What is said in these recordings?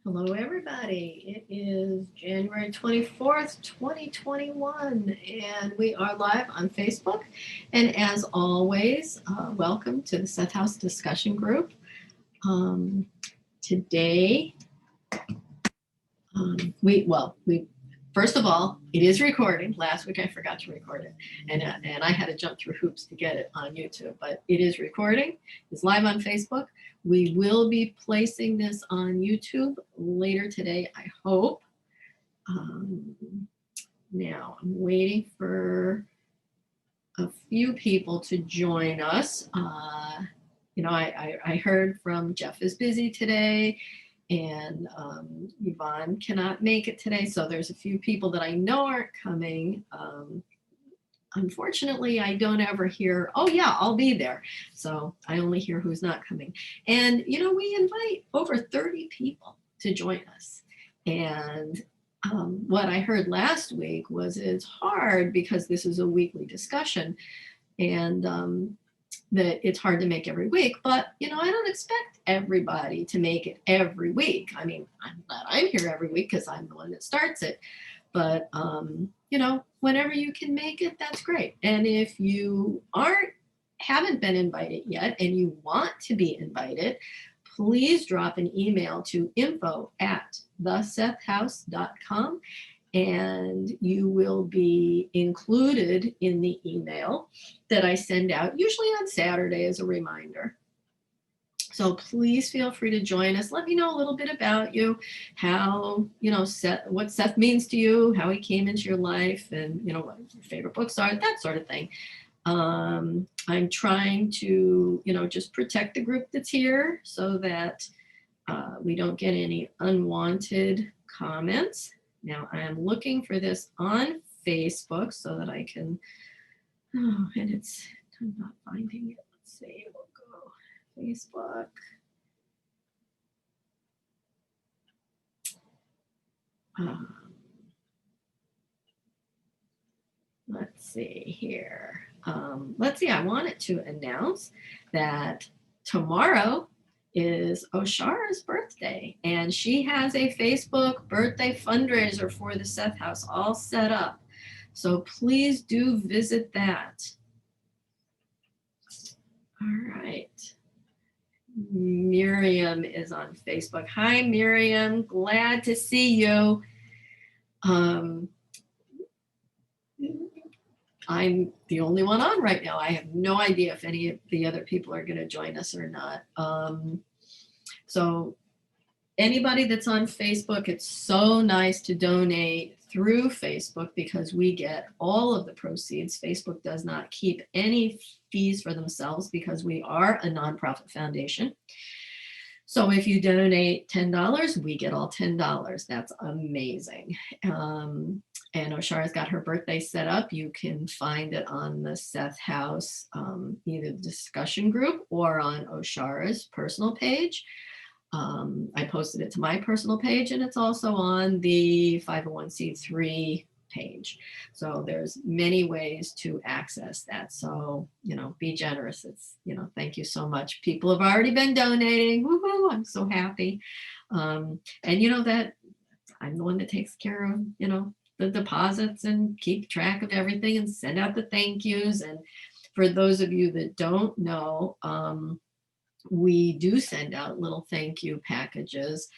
Hello, everybody. It is January 24th, 2021, and we are live on Facebook. And as always, welcome to the Seth House discussion group. Today, we first of all, it is recording. Last week I forgot to record it, and I had to jump through hoops to get it on YouTube, but it is recording. It's live on Facebook. We will be placing this on YouTube later today, I hope. Now I'm waiting for a few people to join us. I heard from Jeff is busy today, and Yvonne cannot make it today. So there's a few people that I know aren't coming. Unfortunately, I don't ever hear, oh yeah, I'll be there. So I only hear who's not coming. And, we invite over 30 people to join us. And what I heard last week was it's hard because this is a weekly discussion, and that it's hard to make every week. But, I don't expect everybody to make it every week. I mean, I'm glad I'm here every week because I'm the one that starts it. But, whenever you can make it, that's great. And if you haven't been invited yet and you want to be invited, please drop an email to info@thesethhouse.com, and you will be included in the email that I send out, usually on Saturday as a reminder. So please feel free to join us. Let me know a little bit about you, how, Seth, what Seth means to you, how he came into your life, and, what your favorite books are, that sort of thing. I'm trying to, just protect the group that's here so that we don't get any unwanted comments. Now I am looking for this on Facebook so that I can, I'm not finding it. Let's see, we'll go Facebook. Let's see here. I wanted to announce that tomorrow is Oshara's birthday, and she has a Facebook birthday fundraiser for the Seth House all set up. So please do visit that. All right. Miriam is on Facebook. Hi, Miriam. Glad to see you. I'm the only one on right now. I have no idea if any of the other people are going to join us or not. So anybody that's on Facebook, it's so nice to donate through Facebook because we get all of the proceeds. Facebook does not keep any fees for themselves because we are a nonprofit foundation. So if you donate $10, we get all $10. That's amazing. And Oshara's got her birthday set up. You can find it on the Seth House, either the discussion group or on Oshara's personal page. I posted it to my personal page, and it's also on the 501c3 page. So there's many ways to access that. So, be generous. It's, thank you so much. People have already been donating. Woohoo, I'm so happy. And that I'm the one that takes care of, the deposits and keep track of everything and send out the thank yous. And for those of you that don't know, we do send out little thank you packages,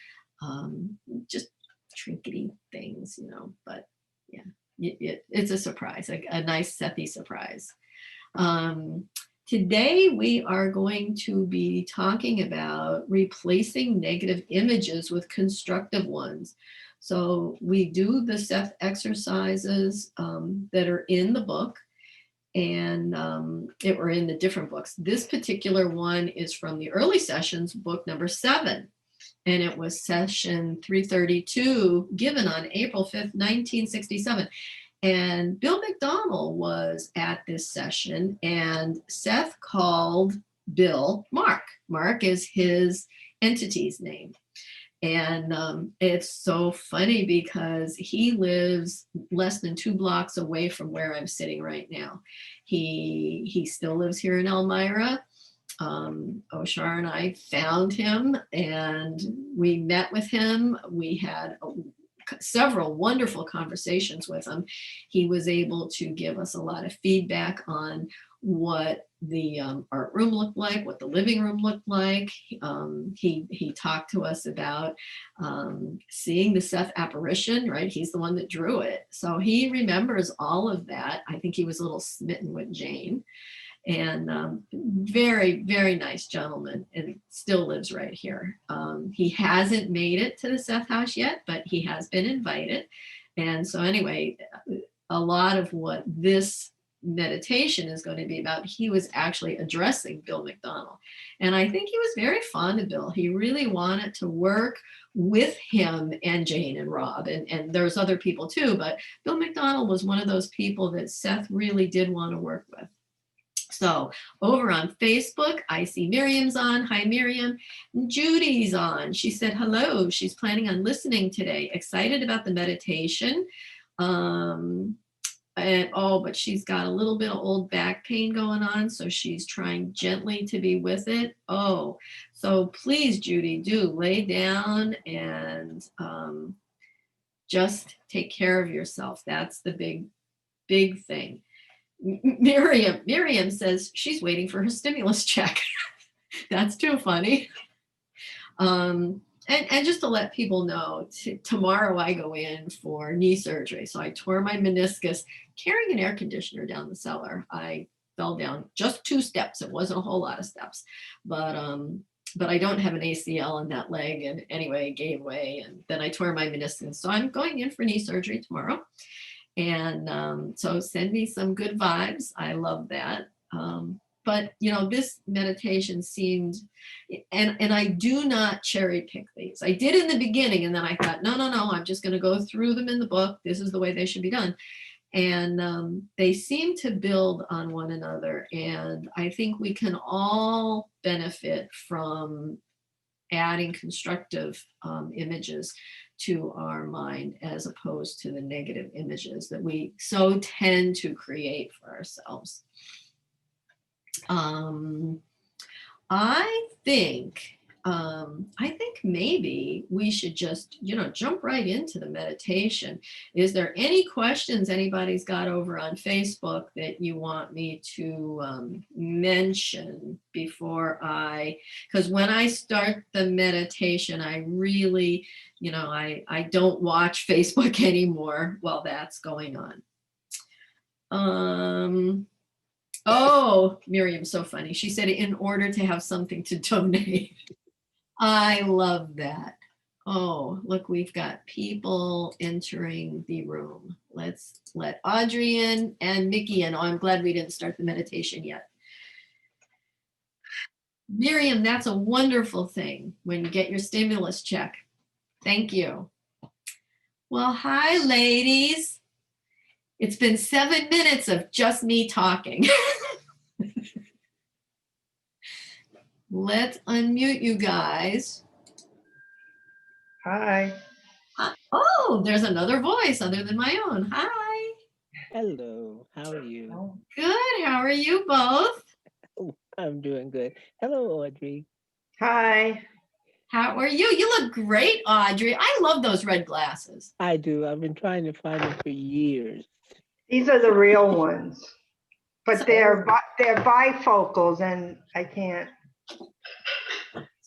just trinkety things, but yeah, it's a surprise, a nice Sethy surprise. Today we are going to be talking about replacing negative images with constructive ones. So we do the Seth exercises that are in the book, and it were in the different books. This particular one is from the early sessions, book number 7, and it was session 332, given on April 5th, 1967. And Bill McDonald was at this session, and Seth called Bill Mark. Mark is his entity's name. And it's so funny because he lives less than 2 blocks away from where I'm sitting right now. He still lives here in Elmira, Oshar and I found him and we met with him. We had several wonderful conversations with him. He was able to give us a lot of feedback on what the art room looked like, what the living room looked like. He talked to us about seeing the Seth apparition, right? He's the one that drew it. So he remembers all of that. I think he was a little smitten with Jane. And very, very nice gentleman, and still lives right here. He hasn't made it to the Seth house yet, but he has been invited. And so anyway, a lot of what this meditation is going to be about, he was actually addressing Bill McDonald. And I think he was very fond of Bill. He really wanted to work with him and Jane and Rob, and there's other people too, but Bill McDonald was one of those people that Seth really did want to work with. So over on Facebook, I see Miriam's on. Hi, Miriam. Judy's on. She said hello. She's planning on listening today. Excited about the meditation. But she's got a little bit of old back pain going on, so she's trying gently to be with it. Oh, so please, Judy, do lay down and just take care of yourself. That's the big thing. Miriam says she's waiting for her stimulus check. That's too funny. And just to let people know, tomorrow I go in for knee surgery. So I tore my meniscus carrying an air conditioner down the cellar. I fell down just 2 steps. It wasn't a whole lot of steps, but I don't have an ACL in that leg. And anyway, it gave way. And then I tore my meniscus. So I'm going in for knee surgery tomorrow. And so send me some good vibes. I love that. But, this meditation seemed, and I do not cherry pick these. I did in the beginning, and then I thought, no, I'm just going to go through them in the book. This is the way they should be done. And they seem to build on one another. And I think we can all benefit from adding constructive images to our mind as opposed to the negative images that we so tend to create for ourselves. I think maybe we should just, jump right into the meditation. Is there any questions anybody's got over on Facebook that you want me to mention before because when I start the meditation, I really, I don't watch Facebook anymore while that's going on. Oh, Miriam's so funny. She said, in order to have something to donate. I love that. Oh, look, we've got people entering the room. Let's let Audrey in and Mickey in. Oh, I'm glad we didn't start the meditation yet. Miriam, that's a wonderful thing when you get your stimulus check. Thank you. Well, hi, ladies. It's been 7 minutes of just me talking. Let's unmute you guys. Hi. Oh, there's another voice other than my own. Hi. Hello. How are you? Good. How are you both? Oh, I'm doing good. Hello, Audrey. Hi. How are you? You look great, Audrey. I love those red glasses. I do. I've been trying to find them for years. These are the real ones, but they're bifocals, and I can't.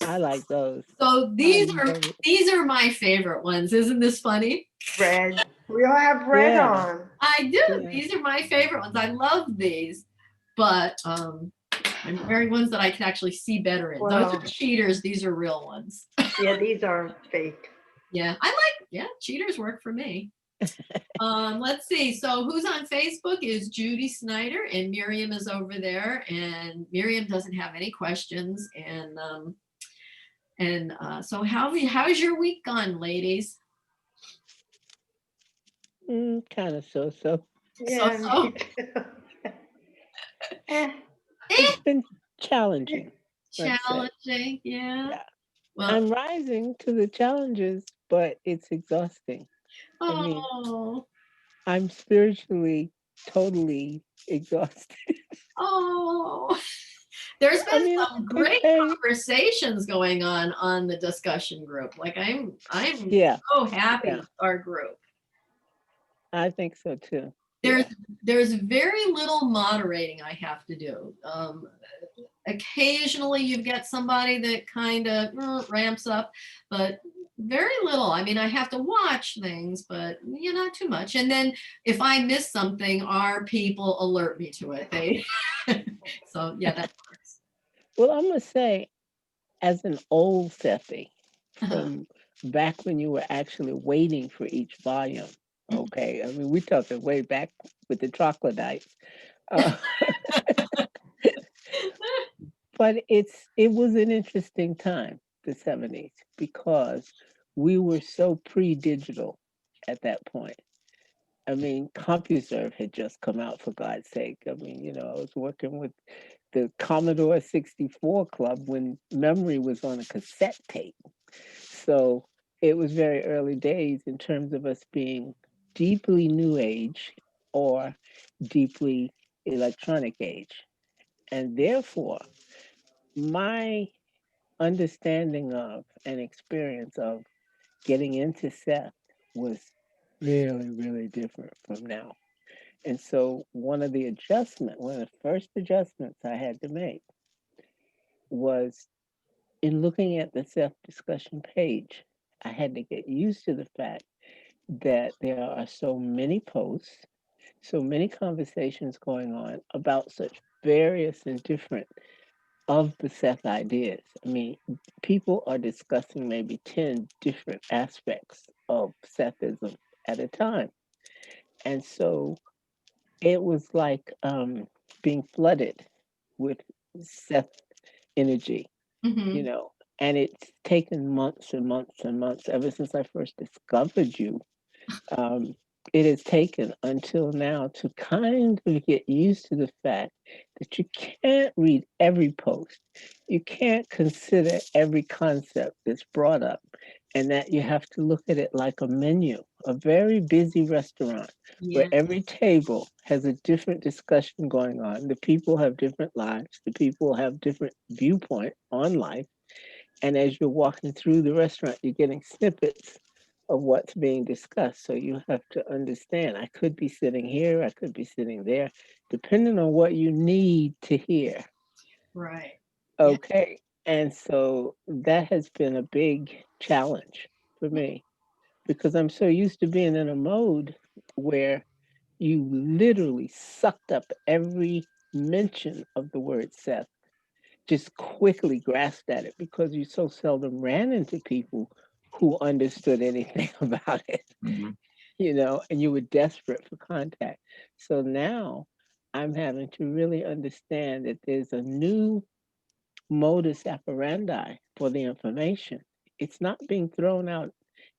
I like those. So these are my favorite ones. Isn't this funny? Red. We all have red on. I do. Yeah. These are my favorite ones. I love these, but I'm wearing ones that I can actually see better in. Well, Those are cheaters. These are real ones. Yeah, these are fake. Yeah, cheaters work for me. Let's see. So who's on Facebook is Judy Snyder, and Miriam is over there, and Miriam doesn't have any questions. And so how's your week gone, ladies? Kind of so. Yeah. It's been challenging. Challenging, yeah. Well, I'm rising to the challenges, but it's exhausting. oh. I'm spiritually totally exhausted. Oh. There's I been mean, some we great pay. conversations going on the discussion group. Like I'm Yeah, so happy yeah, with our group. I think so too. There's Yeah, there's very little moderating I have to do. Occasionally you get somebody that kind of ramps up, but very little. I mean, I have to watch things, but not too much. And then if I miss something, our people alert me to it. They so yeah, that works. well, I'm gonna say, as an old Sethy, Uh-huh. from back when you were actually waiting for each volume. Okay, I mean, we talking way back with the troglodytes. Uh, but it was an interesting time, the 70s, because we were so pre-digital at that point. I mean, CompuServe had just come out, for God's sake. I mean, I was working with the Commodore 64 club when memory was on a cassette tape. So it was very early days in terms of us being deeply new age or deeply electronic age. And therefore, my understanding of and experience of getting into Seth was really, really different from now. And so one of the first adjustments I had to make was in looking at the Seth discussion page. I had to get used to the fact that there are so many posts, so many conversations going on about such various and different of the Seth ideas. I mean, people are discussing maybe 10 different aspects of Sethism at a time. And so it was like being flooded with Seth energy, you Hmm. know, and it's taken months and months and months ever since I first discovered you. um, it has taken until now to kind of get used to the fact that you can't read every post. You can't consider every concept that's brought up, and that you have to look at it like a menu, a very busy restaurant where Yeah. every table has a different discussion going on. The people have different lives, the people have different viewpoint on life, and as you're walking through the restaurant, you're getting snippets of what's being discussed. So you have to understand, I could be sitting here, I could be sitting there, depending on what you need to hear. Right. Yeah. Okay. And so that has been a big challenge for me because I'm so used to being in a mode where you literally sucked up every mention of the word Seth, just quickly grasped at it because you so seldom ran into people who understood anything about it, Mhm. and you were desperate for contact. So now I'm having to really understand that there's a new modus operandi for the information. It's not being thrown out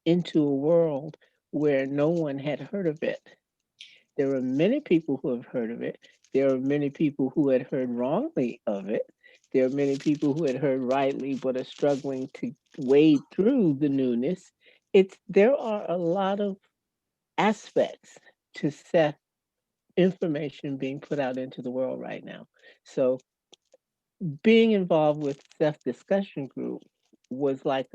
into a world where no one had heard of it. There are many people who have heard of it. There are many people who had heard wrongly of it. There are many people who had heard rightly but are struggling to wade through the newness. There are a lot of aspects to Seth information being put out into the world right now. So being involved with Seth discussion group was like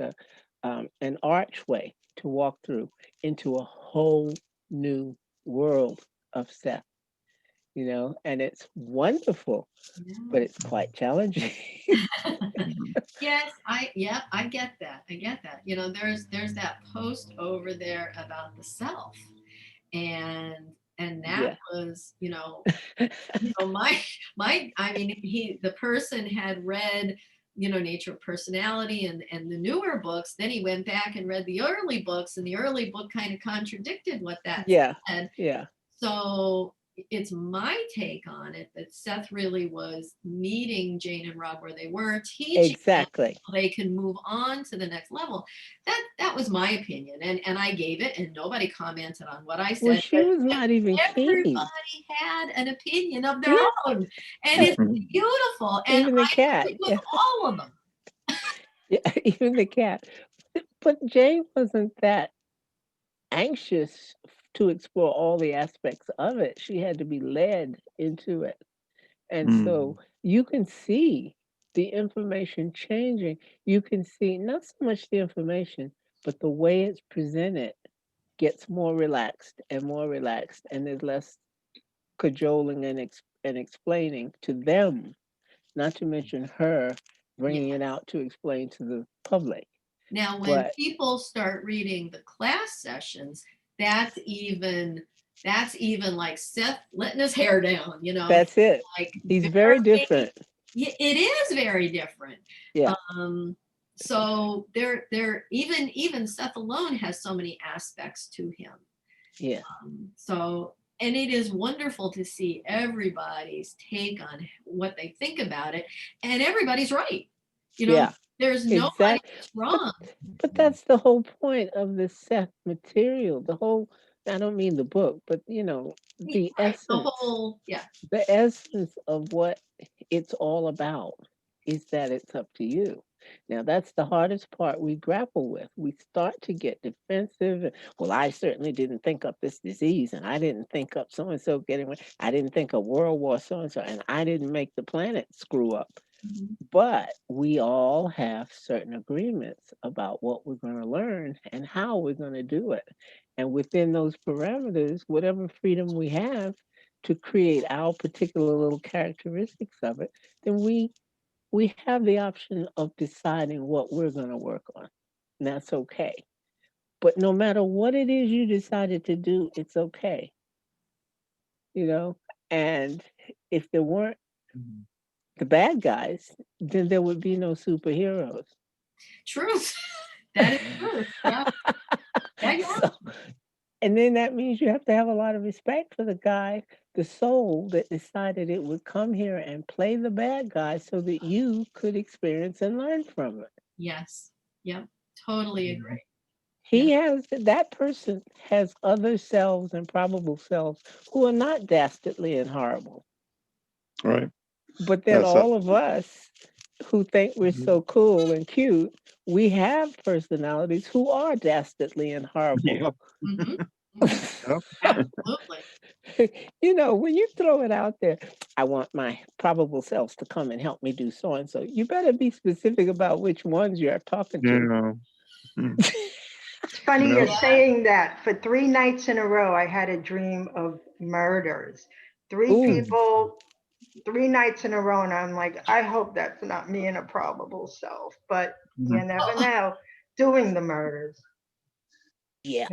an archway to walk through into a whole new world of Seth, and it's wonderful, but it's quite challenging. Mhm. Yes, I get that. I get that. There's that post over there about the self, and that Yeah. was, my I mean, the person had read, Nature of Personality and the newer books. Then he went back and read the early books, and the early book kind of contradicted what that Yeah. said. Yeah. So it's my take on it that Seth really was meeting Jane and Rob where they were, teaching them Exactly. so they can move on to the next level. That was my opinion, and I gave it, and nobody commented on what I Well, said. she was not even keen. Everybody had an opinion of their Yeah. own, and it's Mhm. beautiful. And Even the I cat. agree with Yeah. all of them. Yeah. Even the cat. But Jane wasn't that anxious to explore all the aspects of it. She had to be led into it. And Mm. so, you can see the information changing. You can see not so much the information, but the way it's presented gets more relaxed, and there's less cajoling and explaining to them, not to mention her bringing it out to explain to the public. Now, when But people start reading the class sessions, that's even like Seth letting his hair down, that's it. like He's very very, different. it is very different. Yeah. So there even Seth alone has so many aspects to him. Yeah. And it is wonderful to see everybody's take on what they think about it, and everybody's right. Yeah. There's nobody that's wrong. But that's the whole point of the Seth material. The whole, I don't mean the book, but the essence. The whole, yeah. The essence of what it's all about is that it's up to you. Now, that's the hardest part we grapple with. We start to get defensive. Well, I certainly didn't think up this disease, and I didn't think up so-and-so I didn't think of World War so-and-so, and I didn't make the planet screw up. Mm-hmm. But we all have certain agreements about what we're going to learn and how we're going to do it. And within those parameters, whatever freedom we have to create our particular little characteristics of it, then we have the option of deciding what we're going to work on. And that's okay. But no matter what it is you decided to do, it's okay. And if there weren't the bad guys, then there would be no superheroes. Truth. That is true. Yeah. So, and then that means you have to have a lot of respect for the guy, the soul that decided it would come here and play the bad guy so that you could experience and learn from it. Yes. Yep. Totally agree. That person has other selves and probable selves who are not dastardly and horrible. Right. But then all of us who think we're so cool and cute, we have personalities who are dastardly and horrible. Yeah. Mm-hmm. Absolutely. When you throw it out there, I want my probable selves to come and help me do so and so. You better be specific about which ones you're talking to. It's funny you're saying that. For 3 nights in a row, I had a dream of murders. 3 people, 3 nights in a row, and I'm like, I hope that's not me in a probable self. But you never know. Doing the murders. Yeah.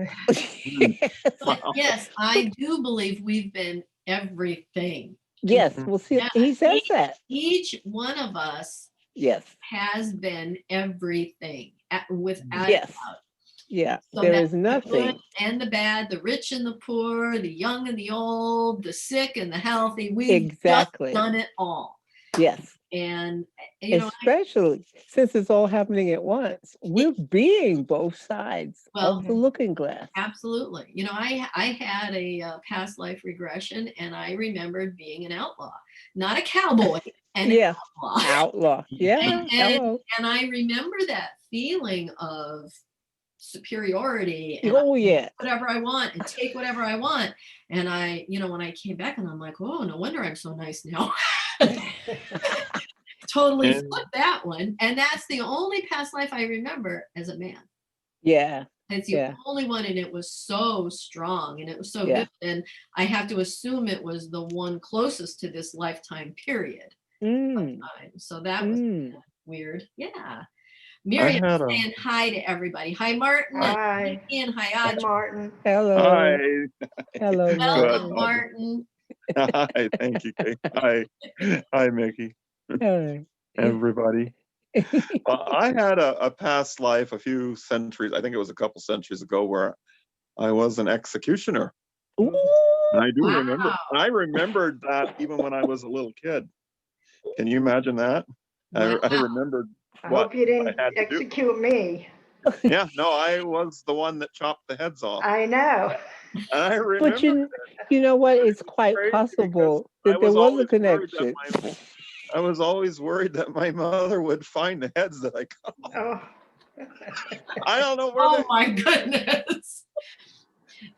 But yes, I do believe we've been everything. Yes. Well, see, he says that. Each one of us has been everything without a doubt. Yeah. So there is nothing. The good and the bad, the rich and the poor, the young and the old, the sick and the healthy. We've just done it all. Yes. And especially since it's all happening at once, we're being both sides of the looking glass. Absolutely. I had a past life regression, and I remembered being an outlaw, not a cowboy, an outlaw. Yeah. And I remember that feeling of superiority and whatever I want and take whatever I want. And I, when I came back, and I'm like, oh, no wonder I'm so nice now. Totally flipped that one. And that's the only past life I remember as a man. Yeah. It's the only one, and it was so strong, and it was so good. And I have to assume it was the one closest to this lifetime period. So that was weird. Yeah. Miriam saying hi to everybody. Hi, Martyn. Hi. And hi, Audrey. Martyn. Hello. Hi. Hello. Welcome, Martyn. Hi. Thank you, Kate. Hi. Hi, Mickey. Hi. Everybody. I had a past life a few centuries, I think it was a couple centuries ago, where I was an executioner. Ooh. And I do remember. I remembered that even when I was a little kid. Can you imagine that? Wow. I remembered. I hope you didn't execute me. Yeah, no, I was the one that chopped the heads off. I know. I remember. But you know what? It's quite possible that there was a connection. I was always worried that my mother would find the heads that I cut off. Oh. I don't know where. Oh my goodness.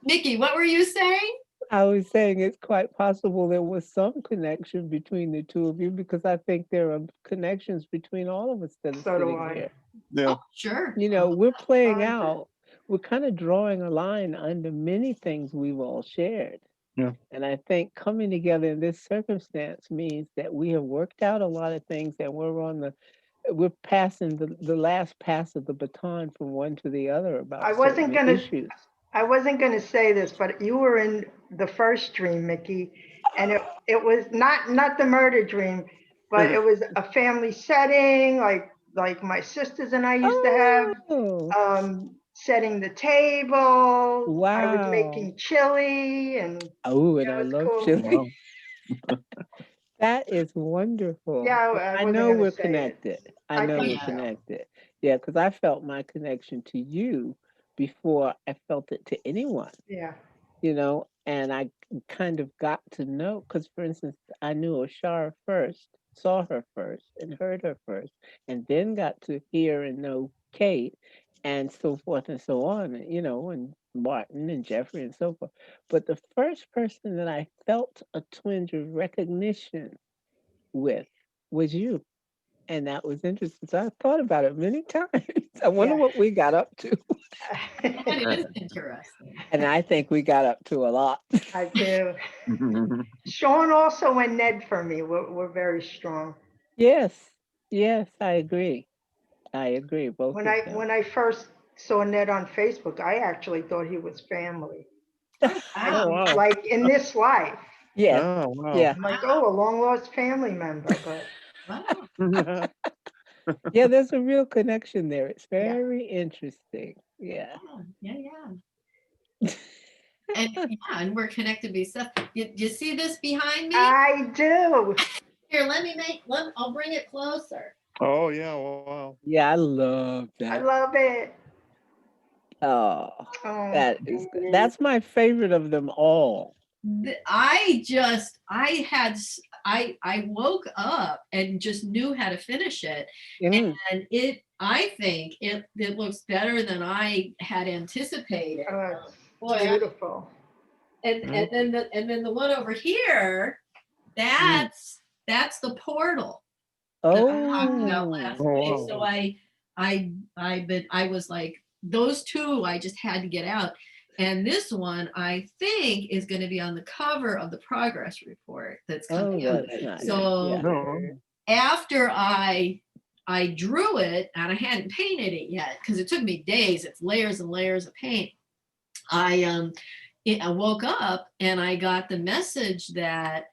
Nikki, what were you saying? I was saying it's quite possible there was some connection between the two of you because I think there are connections between all of us that are So do sitting I. here. Yeah. Sure. You know, we're playing 100. out, we're kind of drawing a line under many things we've all shared. Yeah. And I think coming together in this circumstance means that we have worked out a lot of things and we're passing the last pass of the baton from one to the other about I wasn't certain gonna issues. I wasn't gonna say this, but you were in the first dream, Mickey, and it was not the murder dream, but it was a family setting, like my sisters and I used to have, Oh, setting the table. I was wow. making chili, and Oh, and it I was love cool. chili. Wow. That is wonderful. Yeah, Well, I I wasn't know gonna we're say it. connected. I I know Oh, we're think yeah. so. connected. Yeah, because I felt my connection to you before I felt it to anyone, Yeah. and I kind of got to know, because for instance, I knew Oshara first, saw her first, and heard her first, and then got to hear and know Kate, and so forth and so on, and Martin and Jeffrey and so forth. But the first person that I felt a twinge of recognition with was you. And that was interesting. So I thought about it many times. I wonder Yeah. what we got up to. That is interesting. And I think we got up to a lot. I do. Sean also and Ned for me were very strong. Yes. Yes, I agree. I agree. Both When of I them. when I first saw Ned on Facebook, I actually thought he was family. Oh, Oh, wow. wow. Like in this life. Yes. Oh, wow. Yeah. I'm like, oh, a long lost family member, but Wow. Yeah, there's a real connection there. It's yeah. very interesting. Yeah. Yeah. And we're connected to Seth. You see this behind me? I do. Here, I'll bring it closer. Oh, yeah. Wow. Yeah, I love I that. love it. Oh, Oh, that is good. That's my favorite of them all. I woke up and just knew how to finish it. Mm. And I think it looks better than I had anticipated. it's Boy, beautiful. and then the one over here, that's the portal that I talked about last Oh, week. Oh, So wow. I was like, those two I just had to get out. And this one I think is going to be on the cover of the progress report that's coming out. that's nice. So No. after I drew it and I hadn't painted it yet because it took me days. It's layers and layers of paint. I woke up and I got the message that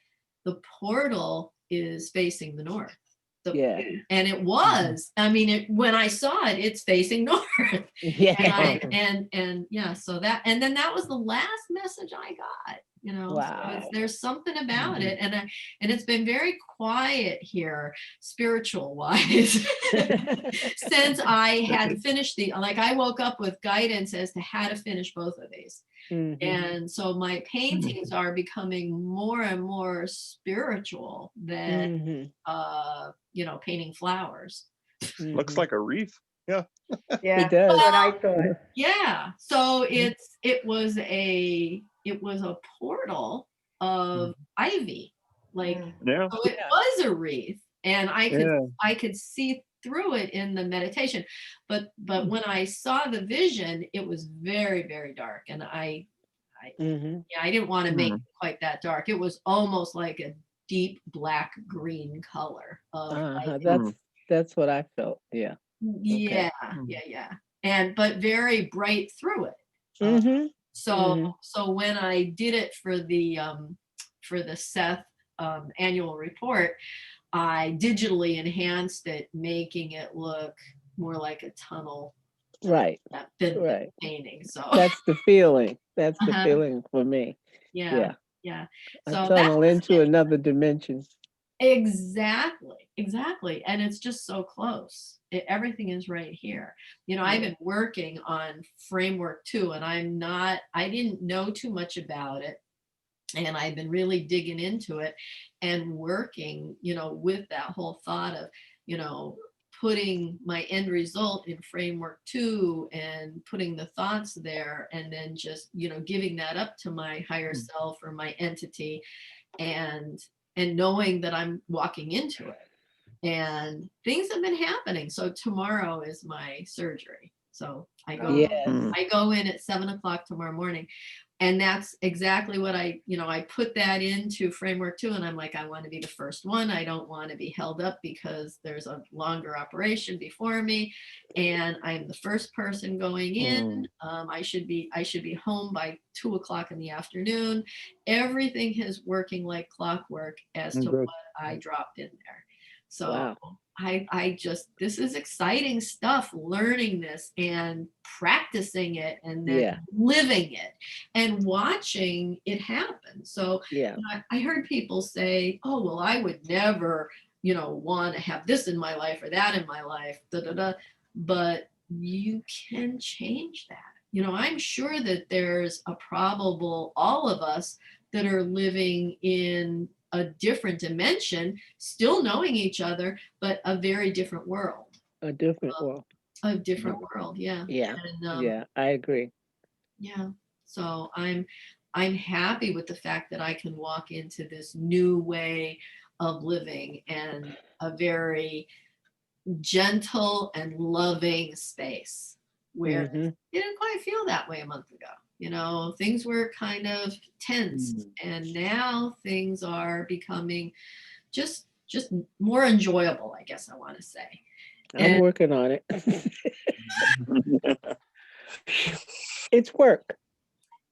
the portal is facing the north. Yeah. And it was. I mean, when I saw it, it's facing north. Yeah. And yeah, so that, and then that was the last message I got. So Wow. there's something about it, and it's been very quiet here, spiritual wise, since I had finished I woke up with guidance as to how to finish both of these. Mhm. And so my paintings are becoming more and more spiritual than Mhm. painting flowers. Looks Mhm. like a wreath. Yeah. Yeah, It does. that's what I thought. Yeah. So it was a portal of ivy. Like, Mm. Yeah. so it was a wreath, and Yeah. I could see through it in the meditation. But when I saw the vision, it was very, very dark. And I Mhm. didn't want to make Hmm. it quite that dark. It was almost like a deep black green color of Uh-huh. ivy. That's what I felt. Yeah. Okay. Yeah. But very bright through it. Mhm. So Mhm. when I did it for the Seth annual report, I digitally enhanced it, making it look more like a tunnel Right. than Right. painting. So That's the feeling. That's the uh-huh. feeling for me. Yeah. A So tunnel into another dimension. Exactly. And it's just so close. Everything is right here. I've been working on framework too, and I didn't know too much about it. And I've been really digging into it and working, with that whole thought of, putting my end result in framework 2 and putting the thoughts there, and then just, giving that up to my higher self or my entity, and knowing that I'm walking into it. And things have been happening. So tomorrow is my surgery. So I go in at 7:00 tomorrow morning. And that's exactly what I put that into framework 2. And I'm like, I want to be the first one. I don't want to be held up because there's a longer operation before me. And I'm the first person going in. I should be home by 2:00 in the afternoon. Everything is working like clockwork as to what I dropped in there. So wow. this is exciting stuff, learning this and practicing it, and then living it and watching it happen. So I heard people say, oh, well, I would never, want to have this in my life or that in my life, but you can change that. I'm sure that there's all of us that are living in a different dimension, still knowing each other, but a very different world. A different world. A different world, yeah. Yeah. And, I agree. Yeah. So I'm happy with the fact that I can walk into this new way of living, and a very gentle and loving space where it didn't quite feel that way a month ago. Things were kind of tense, and now things are becoming just more enjoyable, I guess I want to say. I'm working on it. It's work.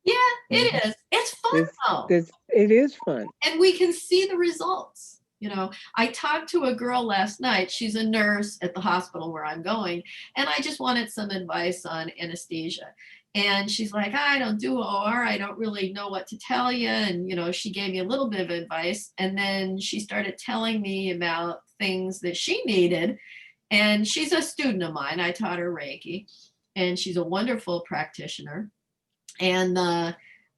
Yeah, it is. It's fun though. It is fun. And we can see the results. I talked to a girl last night. She's a nurse at the hospital where I'm going, and I just wanted some advice on anesthesia. And she's like, I don't do OR. I don't really know what to tell you. And, she gave me a little bit of advice. And then she started telling me about things that she needed. And she's a student of mine. I taught her Reiki, and she's a wonderful practitioner. And I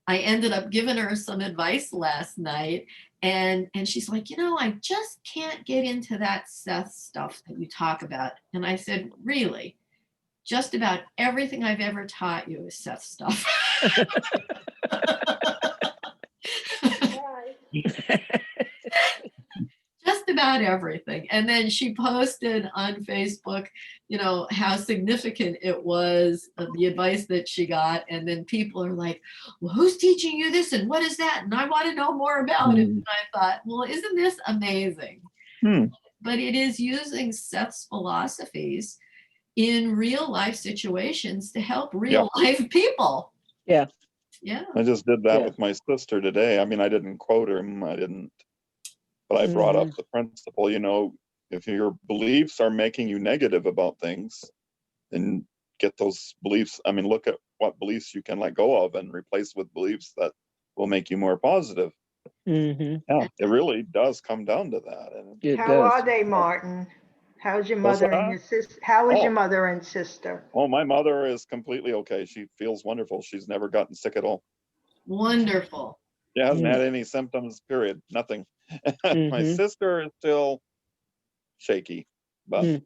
ended up giving her some advice last night. And she's like, I just can't get into that Seth stuff that you talk about. And I said, really? Just about everything I've ever taught you is Seth stuff. Just about everything. And then she posted on Facebook, how significant it was, the advice that she got. And then people are like, well, who's teaching you this? And what is that? And I want to know more about it. And I thought, well, isn't this amazing? But it is using Seth's philosophies in real life situations to help real life people. Yeah. I just did that with my sister today. I mean, I didn't quote her, but I brought up the principle, if your beliefs are making you negative about things, then get those beliefs. I mean, look at what beliefs you can let go of and replace with beliefs that will make you more positive. Yeah, it really does come down to that. How are they, Martyn? How's your mother and your sister? How is your mother and sister? Oh, my mother is completely okay. She feels wonderful. She's never gotten sick at all. Wonderful. She hasn't had any symptoms, period. Nothing. My sister is still shaky, but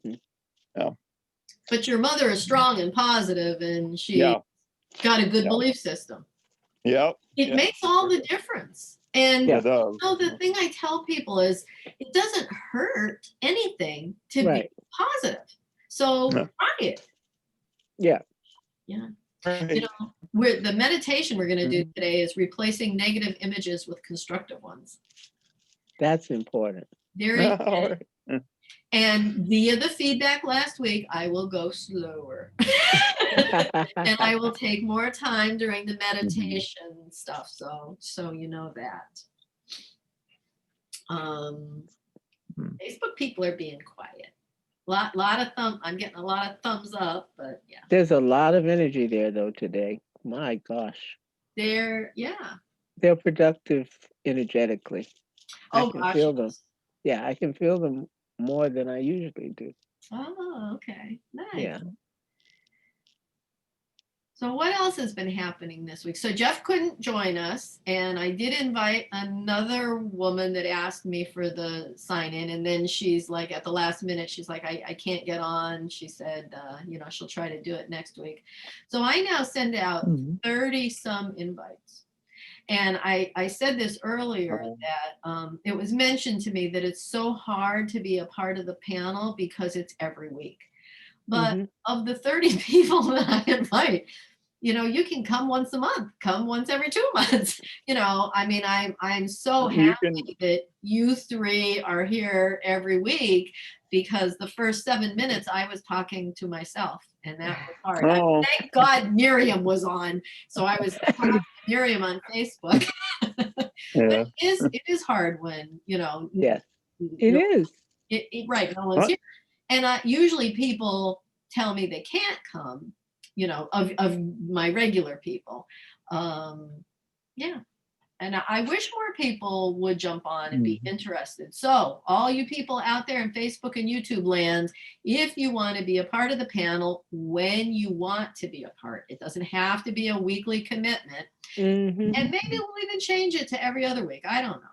But your mother is strong and positive, and she got a good belief system. It makes all the difference. And the thing I tell people is, it doesn't hurt anything to be positive. So try it. Yeah. The meditation we're going to do today is replacing negative images with constructive ones. That's important. Very important. And via the feedback last week, I will go slower. And I will take more time during the meditation stuff. So you know that. Facebook people are being quiet. I'm getting a lot of thumbs up, but yeah. There's a lot of energy there though today. My gosh. They're productive energetically. Oh, I can feel them. Yeah, I can feel them more than I usually do. Oh, okay. Nice. Yeah. So what else has been happening this week? So Jeff couldn't join us, and I did invite another woman that asked me for the sign in, and then she's like, at the last minute, she's like, I can't get on. She said, she'll try to do it next week. So I now send out 30 some invites. And I said this earlier that it was mentioned to me that it's so hard to be a part of the panel because it's every week. But of the 30 people that I invite, you can come once a month, come once every 2 months. I mean, I'm so happy that you three are here every week, because the first 7 minutes I was talking to myself, and that was hard. Thank God Miriam was on. So I was talking to Miriam on Facebook. But it is hard when, Yes, it is. Right, no one's here. And usually people tell me they can't come, of my regular people. Yeah. And I wish more people would jump on and be interested. So all you people out there in Facebook and YouTube land, if you want to be a part of the panel, when you want to be a part, it doesn't have to be a weekly commitment. And maybe we'll even change it to every other week. I don't know.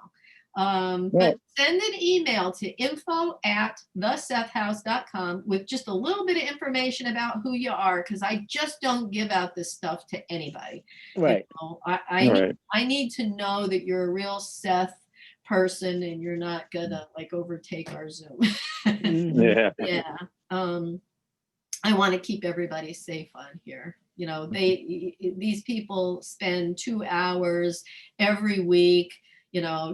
But send an email to info@thesethhouse.com with just a little bit of information about who you are, because I just don't give out this stuff to anybody. Right. I need to know that you're a real Seth person and you're not gonna overtake our Zoom. Yeah. I want to keep everybody safe on here. These people spend 2 hours every week,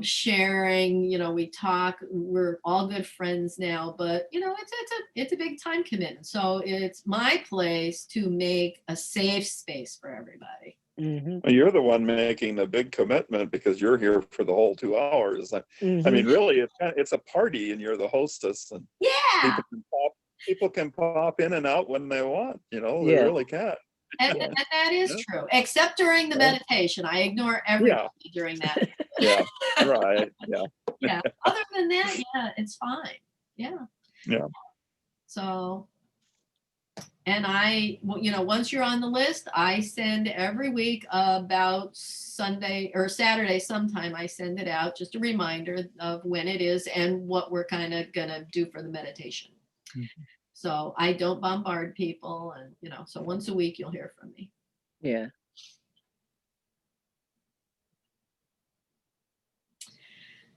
sharing, we talk, we're all good friends now, but it's a big time commitment. So it's my place to make a safe space for everybody. Well, you're the one making the big commitment, because you're here for the whole 2 hours. I mean, really, it's a party, and you're the hostess, and people can pop in and out when they want. They really can. And that is true, except during the meditation. I ignore everybody during that. Right. Other than that, it's fine. So, and once you're on the list, I send every week about Sunday or Saturday sometime. I send it out, just a reminder of when it is and what we're kind of gonna do for the meditation. So I don't bombard people, and so once a week you'll hear from me. Yeah.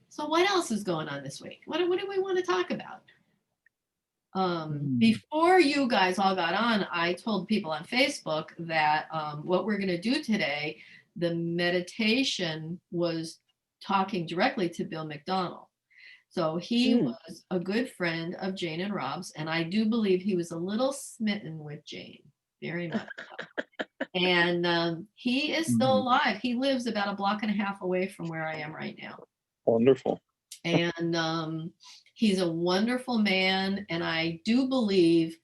So what else is going on this week? What do we want to talk about? Before you guys all got on, I told people on Facebook that what we're going to do today, the meditation was talking directly to Bill McDonald. So he was a good friend of Jane and Rob's, and I do believe he was a little smitten with Jane, very much so. And he is still alive. He lives about a block and a half away from where I am right now. Wonderful. And he's a wonderful man, and I do believe,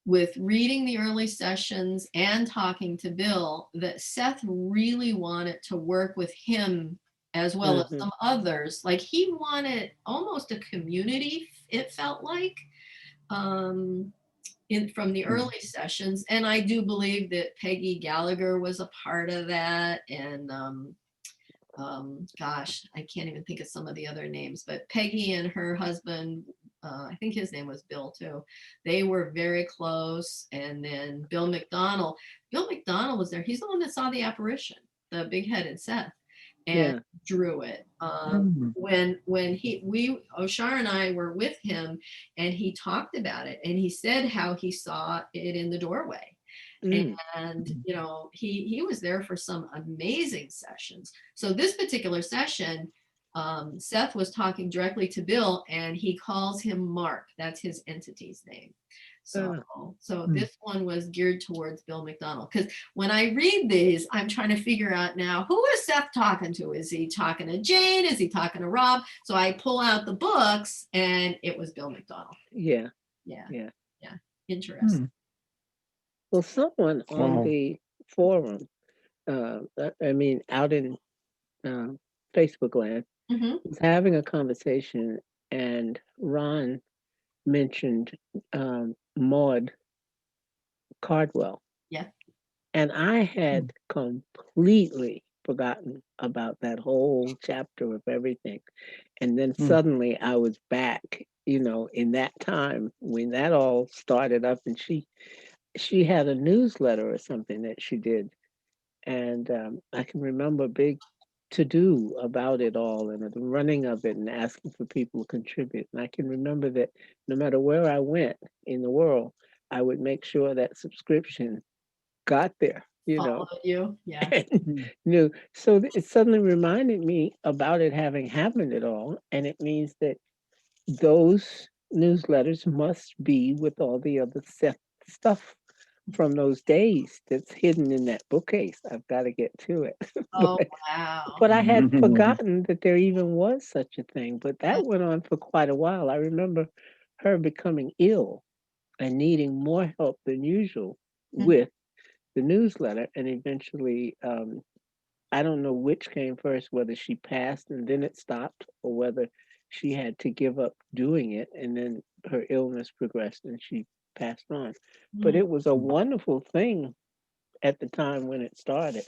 with reading the early sessions and talking to Bill, that Seth really wanted to work with him as well as some others. Like, he wanted almost a community, it felt like, from the early sessions. And I do believe that Peggy Gallagher was a part of that. And gosh, I can't even think of some of the other names, but Peggy and her husband, I think his name was Bill too, they were very close. And then Bill McDonald was there. He's the one that saw the apparition, the big-headed Seth, and drew it. When Oshar and I were with him, and he talked about it, and he said how he saw it in the doorway. And he was there for some amazing sessions. So this particular session, Seth was talking directly to Bill, and he calls him Mark. That's his entity's name. So this one was geared towards Bill McDonald, because when I read these, I'm trying to figure out now, who is Seth talking to? Is he talking to Jane? Is he talking to Rob? So I pull out the books, and it was Bill McDonald. Yeah. Interesting. Well, someone on the forum, out in Facebook land, was having a conversation, and Ron mentioned Maud Cardwell. Yeah. And I had completely forgotten about that whole chapter of everything. And then suddenly I was back, in that time when that all started up, and she had a newsletter or something that she did. And I can remember a big to do about it all and the running of it and asking for people to contribute. And I can remember that no matter where I went in the world, I would make sure that subscription got there, Follow you. Yeah. and knew. So it suddenly reminded me about it having happened at all. And it means that those newsletters must be with all the other stuff from those days that's hidden in that bookcase. I've got to get to it. Oh, but, wow. but I had forgotten that there even was such a thing. But that went on for quite a while. I remember her becoming ill and needing more help than usual with the newsletter. And eventually, I don't know which came first, whether she passed and then it stopped, or whether she had to give up doing it and then her illness progressed and she passed on. But it was a wonderful thing at the time when it started.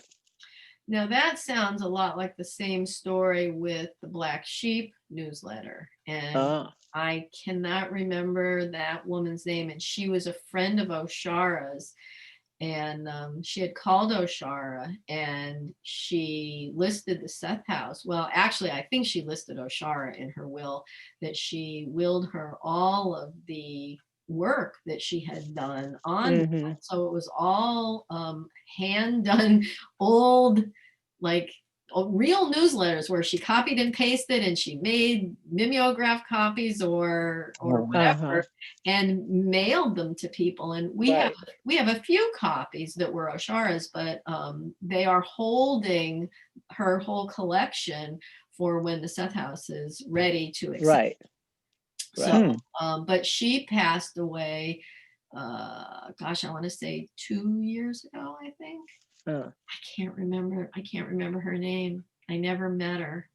Now that sounds a lot like the same story with the Black Sheep newsletter. And I cannot remember that woman's name. And she was a friend of Oshara's. And she had called Oshara and she listed the Seth house. Well, actually, I think she listed Oshara in her will, that she willed her all of the work that she had done on that. So it was all hand done, old, like real newsletters where she copied and pasted and she made mimeograph copies or whatever and mailed them to people. And we have a few copies that were Oshara's, but they are holding her whole collection for when the Seth house is ready to accept. So but she passed away I want to say 2 years ago, I think. I can't remember her name. I never met her.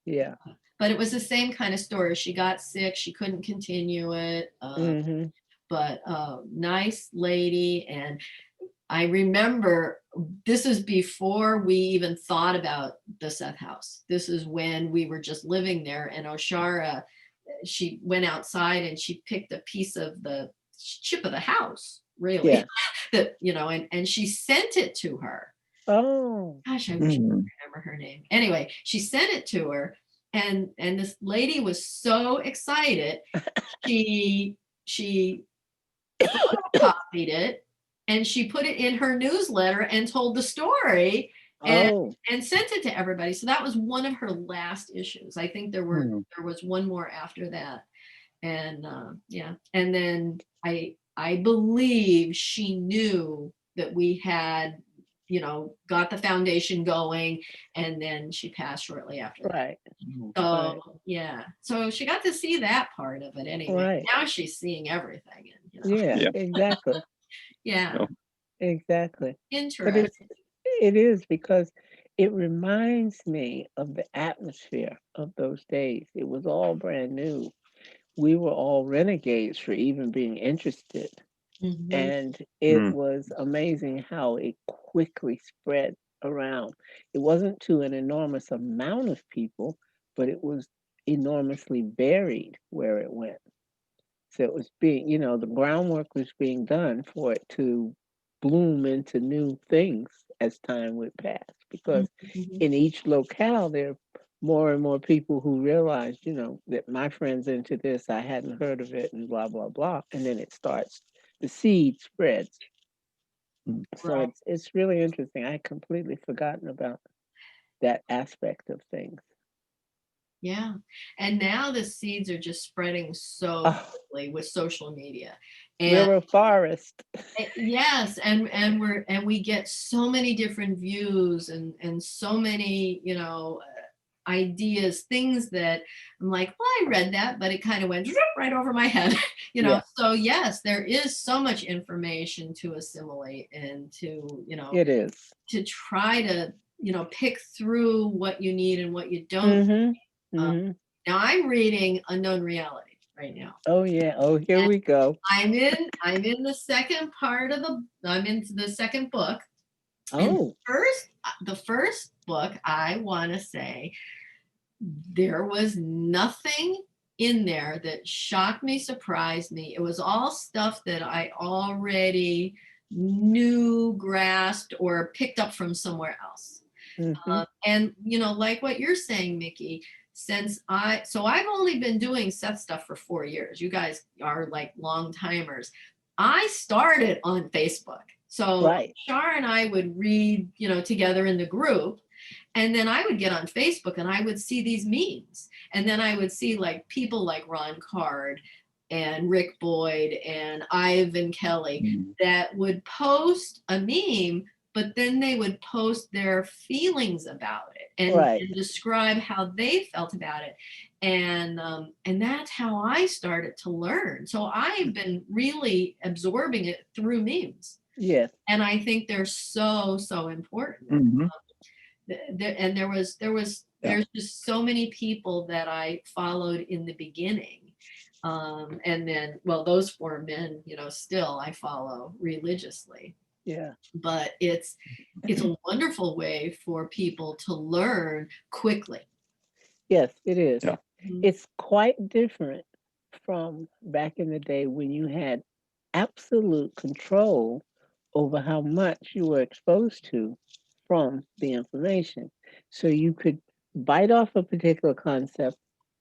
Yeah. But it was the same kind of story. She got sick. She couldn't continue it. But nice lady. And I remember this is before we even thought about the Seth house. This is when we were just living there. And Oshara, she went outside and she picked a piece of the chip of the house, really. That, and she sent it to her. Oh gosh, I wish I could remember her name. Anyway, she sent it to her, and this lady was so excited. She copied it and she put it in her newsletter and told the story and sent it to everybody. So that was one of her last issues. I think there was one more after that. And and then I believe she knew that we had, got the foundation going, and then she passed shortly after that. So so she got to see that part of it anyway. Now she's seeing everything. And, exactly. Exactly. Interesting. But it is because it reminds me of the atmosphere of those days. It was all brand new. We were all renegades for even being interested. And it was amazing how it quickly spread around. It wasn't to an enormous amount of people, but it was enormously varied where it went. So it was being, the groundwork was being done for it to bloom into new things as time would pass. Because in each locale, there are more and more people who realize, that my friend's into this, I hadn't heard of it, and blah, blah, blah. And then it starts, the seed spreads. So it's really interesting. I had completely forgotten about that aspect of things. Yeah. And now the seeds are just spreading so quickly with social media. And we're a forest. Yes. And we get so many different views and so many, ideas, things that I'm like, well, I read that, but it kind of went right over my head, So yes, there is so much information to assimilate and to, it is to try to, pick through what you need and what you don't. Now I'm reading Unknown Reality, right now. Oh yeah. Oh, here And we go. I'm in the second part of I'm into the second book. And Oh, the first book, I want to say, there was nothing in there that shocked me, surprised me. It was all stuff that I already knew, grasped, or picked up from somewhere else. mhm. And like what you're saying, Mickey, I've only been doing Seth stuff for 4 years. You guys are like long timers. I started on Facebook. So Right. Shar and I would read, together in the group. And then I would get on Facebook and I would see these memes. And then I would see like people like Ron Card and Rick Boyd and Ivan Kelly that would post a meme, but then they would post their feelings about it and describe how they felt about it. And that's how I started to learn. So I've been really absorbing it through memes. Yes. And I think they're so, so important. And there's just so many people that I followed in the beginning. And then, well, those 4 men, still I follow religiously. Yeah. But it's a wonderful way for people to learn quickly. Yes, it is. Yeah. It's quite different from back in the day when you had absolute control over how much you were exposed to from the information. So you could bite off a particular concept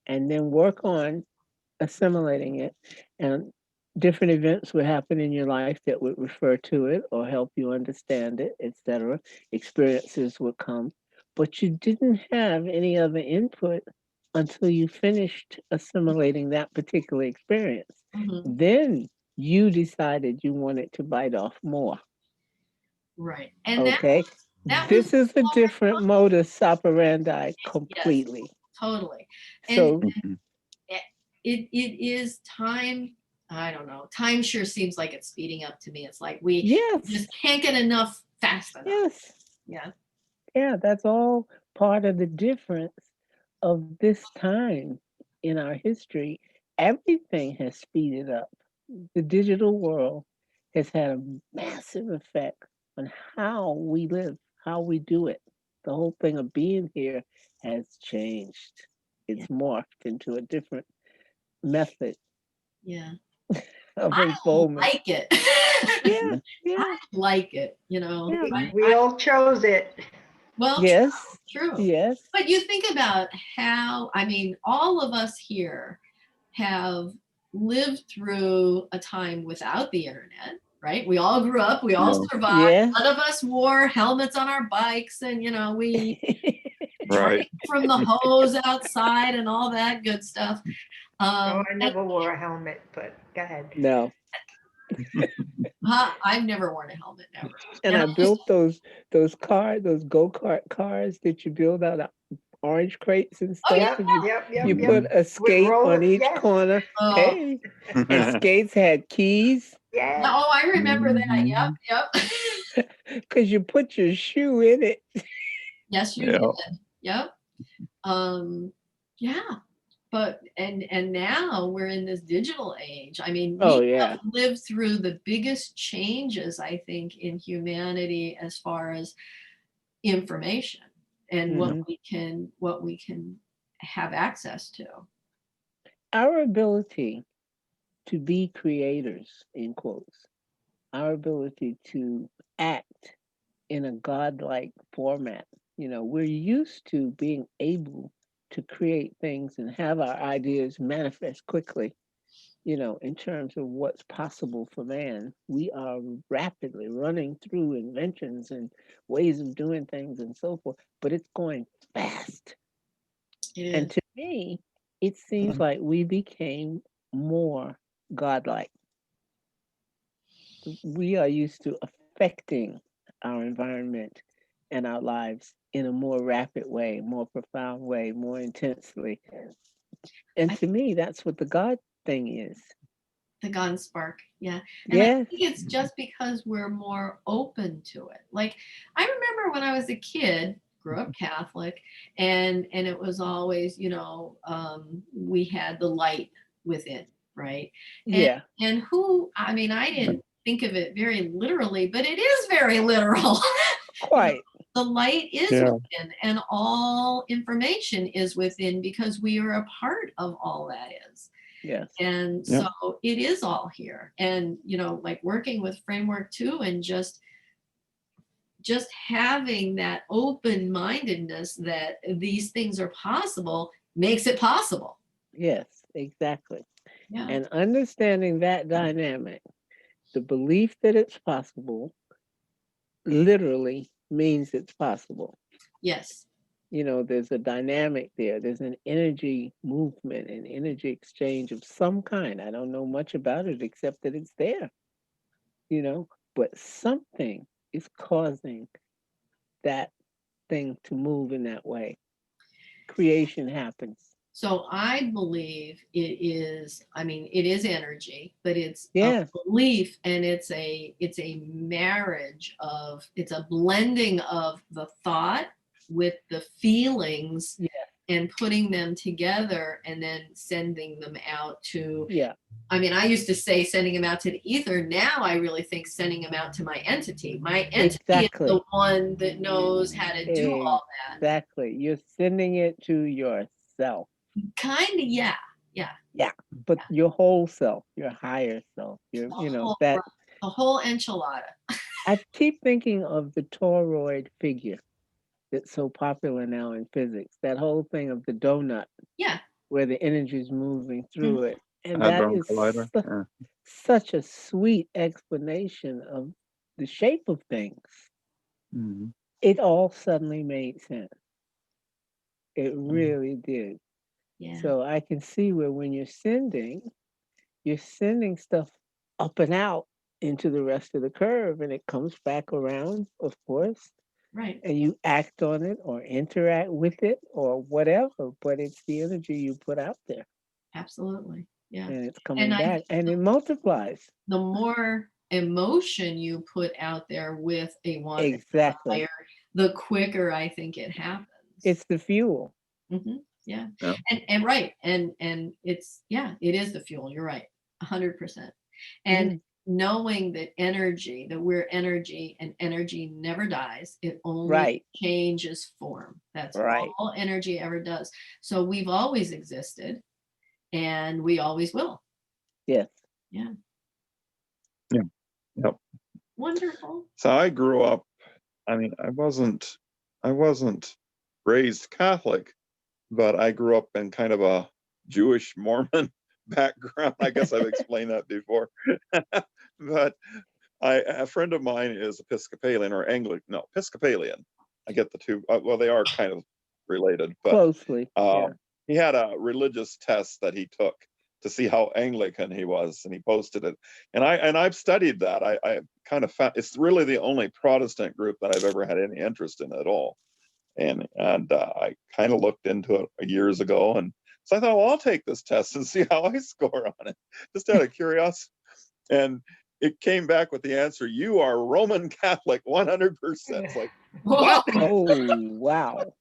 and then work on assimilating it. And different events would happen in your life that would refer to it or help you understand it, etc. Experiences would come, but you didn't have any other input until you finished assimilating that particular experience. Mm-hmm. Then you decided you wanted to bite off more. Right. And okay. This is a different modus operandi completely. Yes, totally. And So it is time. I don't know. Time sure seems like it's speeding up to me. It's like we just can't get enough fast enough. Yes. Yeah. Yeah, that's all part of the difference of this time in our history. Everything has speeded up. The digital world has had a massive effect on how we live, how we do it. The whole thing of being here has changed. It's morphed into a different method. Yeah. Of I unfoldment. like it. I like it, Yeah. We all chose it. Well, yes. True. Yes. But you think about how, all of us here have lived through a time without the internet, right? We all grew up, we all survived. Yeah. None of us wore helmets on our bikes, and we drank from the hose outside and all that good stuff. I never wore a helmet, but go ahead. No. I've never worn a helmet, never. And I built those go-kart cars that you build out of orange crates and stuff. You put a skate on each corner. Hey. And skates had keys. Yeah. Oh, I remember that. Yep. Because you put your shoe in it. Yes, you did. Yep. Yeah. But and now we're in this digital age. We have lived through the biggest changes, I think, in humanity as far as information and what we can have access to. Our ability to be creators, in quotes, our ability to act in a godlike format. We're used to being able to create things and have our ideas manifest quickly, in terms of what's possible for man. We are rapidly running through inventions and ways of doing things and so forth, but it's going fast. And to me, it seems like we became more godlike. We are used to affecting our environment and our lives in a more rapid way, more profound way, more intensely. And to me, that's what the God thing is. The God spark, yeah. And I think it's just because we're more open to it. Like, I remember when I was a kid, grew up Catholic, and it was always, we had the light within, right? Yeah. And who, I mean, I didn't think of it very literally, but it is very literal. Quite. The light is Yeah. within, and all information is within, because we are a part of all that is. Yes. And Yeah. so it is all here. And, like working with Framework 2 and just having that open-mindedness that these things are possible makes it possible. Yes, exactly. Yeah. And understanding that dynamic, the belief that it's possible literally means it's possible. Yes. There's a dynamic there. There's an energy movement, an energy exchange of some kind. I don't know much about it except that it's there, but something is causing that thing to move in that way. Creation happens. So I believe it is energy, but it's Yeah. a belief, and it's a marriage it's a blending of the thought with the feelings, Yeah. and putting them together and then sending them out to, Yeah. I mean, I used to say sending them out to the ether. Now I really think sending them out to my entity. My entity Exactly. is the one that knows how to do all that. Exactly. You're sending it to yourself. Kind of, yeah. Yeah. But your whole self, your higher self, The whole enchilada. I keep thinking of the toroid figure that's so popular now in physics. That whole thing of the donut. Yeah. Where the energy is moving through it. And Hadron that is Collider. such a sweet explanation of the shape of things. Mhm. It all suddenly made sense. It really did. Yeah. So I can see where when you're sending stuff up and out into the rest of the curve, and it comes back around, of course. Right. And you act on it or interact with it or whatever, but it's the energy you put out there. Absolutely. Yeah. And it's coming back, and it multiplies. The more emotion you put out there with a one Exactly. desire, the quicker I think it happens. It's the fuel. Mm-hmm. Yeah. Yeah. And right. And it's, it is the fuel. You're right. 100%. And knowing that we're energy, and energy never dies. It only changes form. That's all energy ever does. So we've always existed, and we always will. Yes. Yeah. Yeah. Yep. Wonderful. So I grew up, I mean, I wasn't raised Catholic, but I grew up in kind of a Jewish Mormon background. I guess I've explained that before. But a friend of mine is Episcopalian or Anglican. No, Episcopalian. I get the two. Well, they are kind of related, but closely. He had a religious test that he took to see how Anglican he was, and he posted it. And I've studied that. I kind of found it's really the only Protestant group that I've ever had any interest in at all. And I kind of looked into it years ago, and so I thought, well, I'll take this test and see how I score on it, just out of curiosity. And it came back with the answer: you are Roman Catholic, 100%. It's like, what? Oh, wow.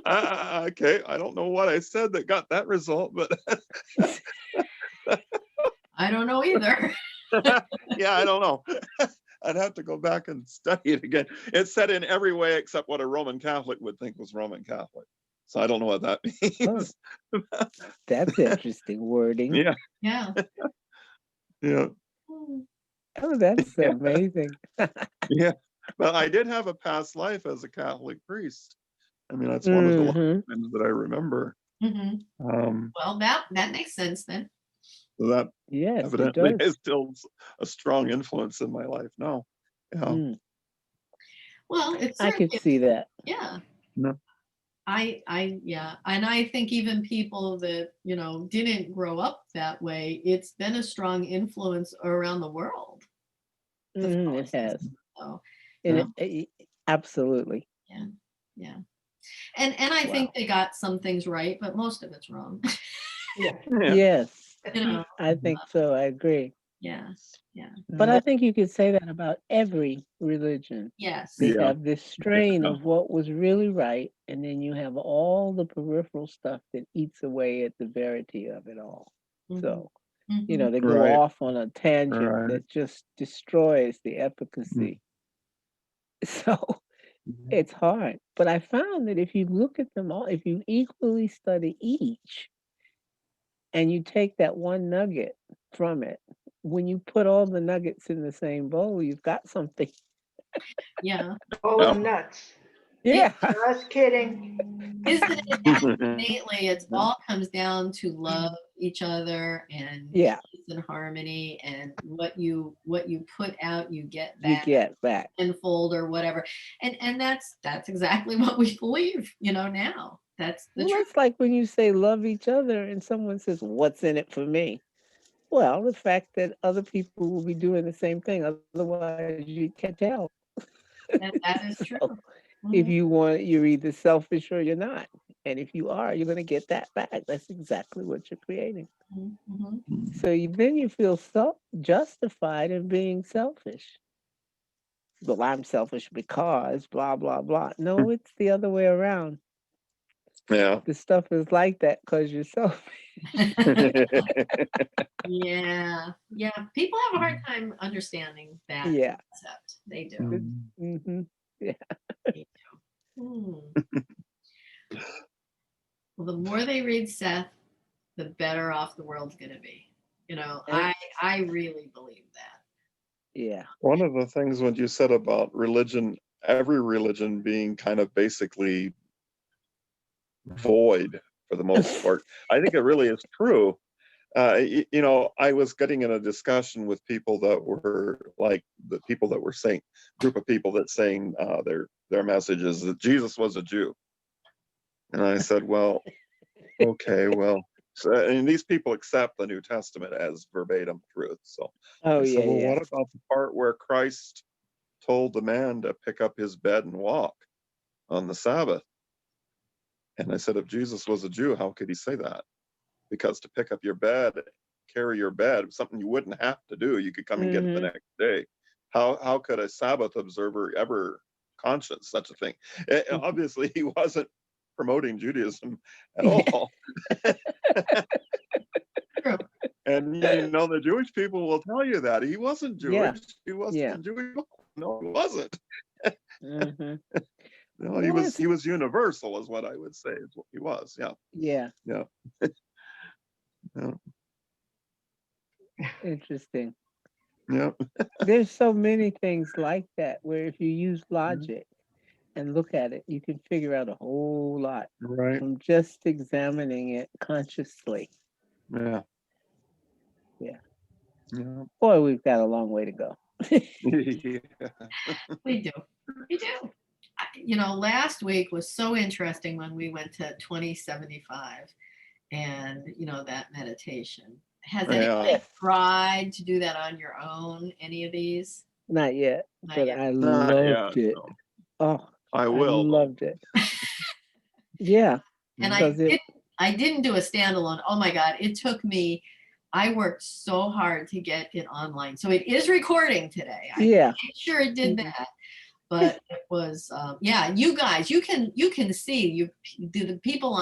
Okay, I don't know what I said that got that result, but I don't know either. yeah, I don't know. I'd have to go back and study it again. It said in every way except what a Roman Catholic would think was Roman Catholic. So I don't know what that means. Oh, that's interesting wording. Yeah. Yeah. Yeah. Oh, that's amazing. Yeah. But I did have a past life as a Catholic priest. I mean, that's one of the things that I remember. Well, that makes sense then. So that evidently it does. is still a strong influence in my life now. Yeah. Well, it's I could see that. Yeah. No. And I think even people that didn't grow up that way, it's been a strong influence around the world. It has. So, absolutely. Yeah. And I think they got some things right, but most of it's wrong. Yes. I think so. I agree. Yeah. Yeah. But I think you could say that about every religion. Yes. They Yeah. have this strain of what was really right, and then you have all the peripheral stuff that eats away at the verity of it all. So, Mhm. they go Right. off on a tangent Right. that just destroys the efficacy. So it's hard. But I found that if you look at them all, if you equally study each, and you take that one nugget from it, when you put all the nuggets in the same bowl, you've got something. Yeah. Bowl of nuts. Yeah. Just kidding. Isn't it that innately it all comes down to love each other and Yeah. peace and harmony, and what you put out you get You back get back. tenfold or whatever. And that's exactly what we believe, now. That's the Well, truth. it's like when you say love each other and someone says, "What's in it for me?" Well, the fact that other people will be doing the same thing. Otherwise, you can't tell. That is true. So if you want, you're either selfish or you're not. And if you are, you're going to get that back. That's exactly what you're creating. Mhm. So then you feel justified in being selfish. Well, I'm selfish because blah, blah, blah. No, it's the other way around. Yeah. The stuff is like that because you're selfish. Yeah. Yeah. People have a hard time understanding that Yeah. concept. They do. Mm-hmm. Yeah. They do. Well, the more they read Seth, the better off the world's going to be. I really believe that. Yeah. One of the things when you said about religion, every religion being kind of basically void for the most part, I think it really is true. I was getting in a discussion with people that were like the people that were saying, group of people that saying their message is that Jesus was a Jew, and I said, well, okay, well, so, and these people accept the New Testament as verbatim truth. So Oh, I said, yeah, well, yeah. what about the part where Christ told the man to pick up his bed and walk on the Sabbath? And I said, if Jesus was a Jew, how could he say that? Because to pick up your bed, carry your bed, something you wouldn't have to do, you could come and get it the next day. How could a Sabbath observer ever conscience such a thing? Obviously, he wasn't promoting Judaism at all. True. And the Jewish people will tell you that he wasn't Jewish. Yeah. He wasn't Jewish. No, he wasn't. Mm-hmm. No, Well, he was universal, is what I would say. Is what he was. Yeah. Yeah. Yeah. Yeah. Interesting. Yeah. There's so many things like that where if you use logic and look at it, you can figure out a whole lot Right. from just examining it consciously. Yeah. Yeah. Yeah. Boy, we've got a long way to go. We do. We do. Last week was so interesting when we went to 2075 and, that meditation. Has anybody tried to do that on your own, any of these? Not yet, but I Not loved yet, it. no. Oh, I will. I loved it. Yeah. And because I didn't do a standalone. Oh my God, it took me, I worked so hard to get it online. So it is recording today. I made sure it did that. But it was, you guys, you can see, the people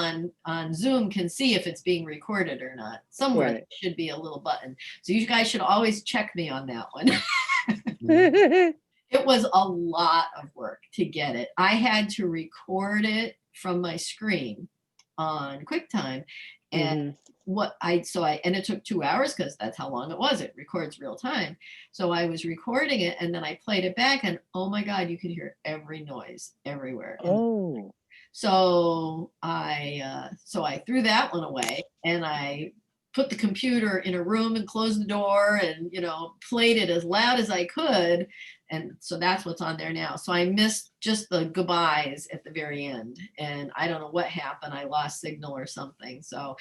on Zoom can see if it's being recorded or not. Somewhere there should be a little button. So you guys should always check me on that one. It was a lot of work to get it. I had to record it from my screen on QuickTime. And and it took 2 hours because that's how long it was. It records real time. So I was recording it and then I played it back and oh my God, you could hear every noise everywhere. So I threw that one away and I put the computer in a room and closed the door and, played it as loud as I could. And so that's what's on there now. So I missed just the goodbyes at the very end. And I don't know what happened. I lost signal or something. So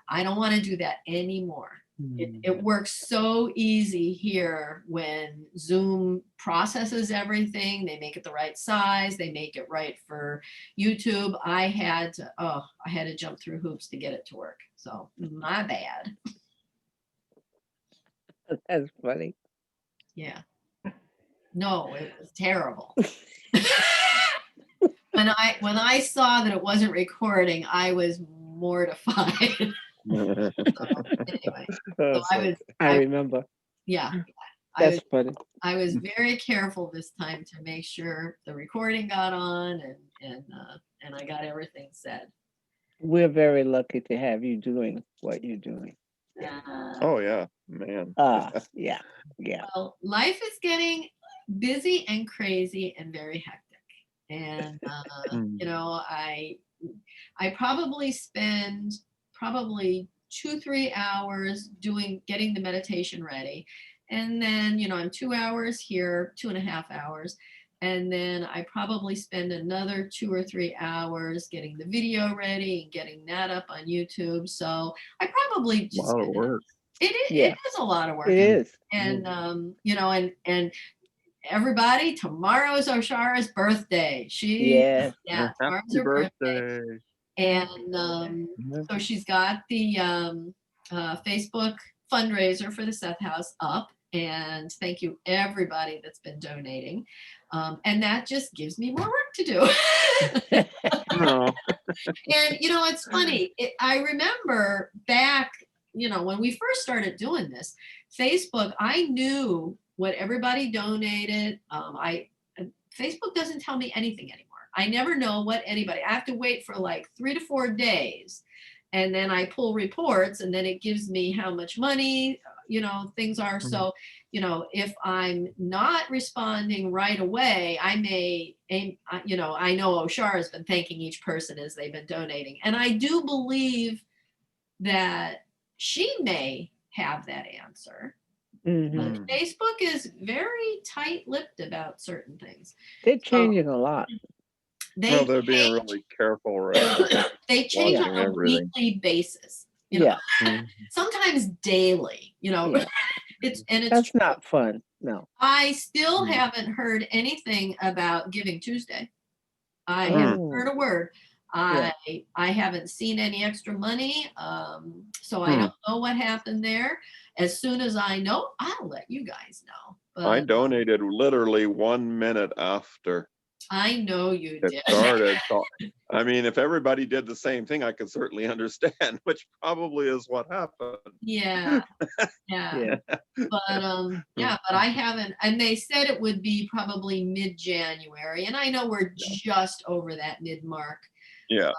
I don't want to do that anymore. It works so easy here when Zoom processes everything. They make it the right size. They make it right for YouTube. I had to jump through hoops to get it to work. So my bad. That's funny. Yeah. No, it was terrible. When I saw that it wasn't recording, I was mortified. So, anyway, so I remember. yeah, That's funny. I was very careful this time to make sure the recording got on and I got everything said. We're very lucky to have you doing what you're doing. Oh yeah, man. Yeah. Well, life is getting busy and crazy and very hectic. And you know, I probably spend 2-3 hours getting the meditation ready. And then, you know, I'm 2 hours here, 2.5 hours. And then I probably spend another 2 or 3 hours getting the video ready and getting that up on YouTube. So I probably A lot of work. It is a lot of work. It is. And you know, and everybody, tomorrow's Oshara's birthday. Yes. Tomorrow's Happy her birthday. birthday. And so she's got the Facebook fundraiser for the Seth House up. And thank you everybody that's been donating. And that just gives me more work to do. Oh. And you know, it's funny. I remember back, you know, when we first started doing this, Facebook, I knew what everybody donated. Facebook doesn't tell me anything anymore. I never know what anybody, I have to wait for like 3 to 4 days. And then I pull reports and then it gives me how much money, you know, things are. So, you know, if I'm not responding right away, I may, you know, I know Oshara has been thanking each person as they've been donating. And I do believe that she may have that answer. But Facebook is very tight-lipped about certain things. They're changing a lot. They're being really careful, right? They change on a weekly basis. You know? Sometimes daily. You know, That's not fun. No. I still haven't heard anything about Giving Tuesday. I haven't heard a word. I haven't seen any extra money, so I don't know what happened there. As soon as I know, I'll let you guys know. But I donated literally 1 minute after I know you it did. started. So, I mean, if everybody did the same thing, I could certainly understand, which probably is what happened. Yeah. But I haven't, and they said it would be probably mid-January, and I know we're just over that mid-mark. Yeah.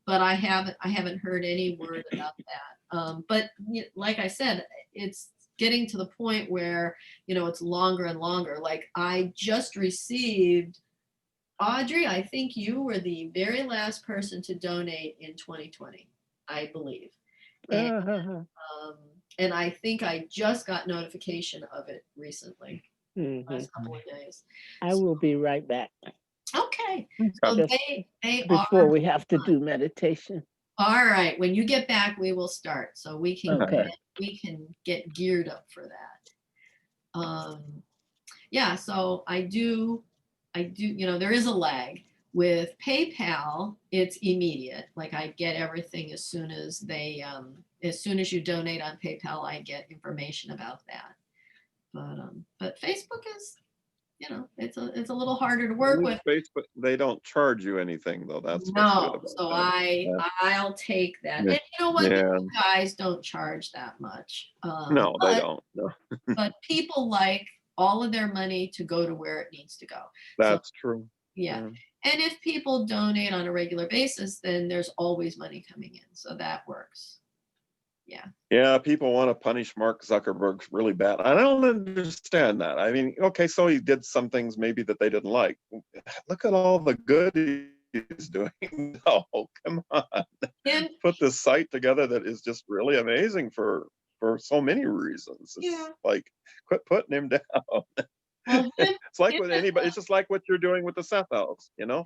But I haven't heard any word about that. But like I said, it's getting to the point where, you know, it's longer and longer. Like I just received, Audrey, I think you were the very last person to donate in 2020, I believe. And, and I think I just got notification of it recently, last couple of days. I will be right back. Okay. So they before we have to do meditation. All right. When you get back, we will start. So we can get geared up for that. Yeah. So I do. You know, there is a lag with PayPal. It's immediate. Like I get everything as soon as they, as soon as you donate on PayPal, I get information about that. But Facebook is, you know, it's a little harder to work with. Facebook, they don't charge you anything though. That's no. So I'll take that. And you know what? The guys don't charge that much. No, they don't. No. But people like all of their money to go to where it needs to go. That's true. Yeah. And if people donate on a regular basis, then there's always money coming in. So that works. Yeah. Yeah, people want to punish Mark Zuckerberg really bad. I don't understand that. I mean, okay, so he did some things maybe that they didn't like. Look at all the good he's doing. No, come on. Put this site together that is just really amazing for so many reasons. It's like, quit putting him down. Well, it's like with anybody, it's just like what you're doing with the Seth House, you know?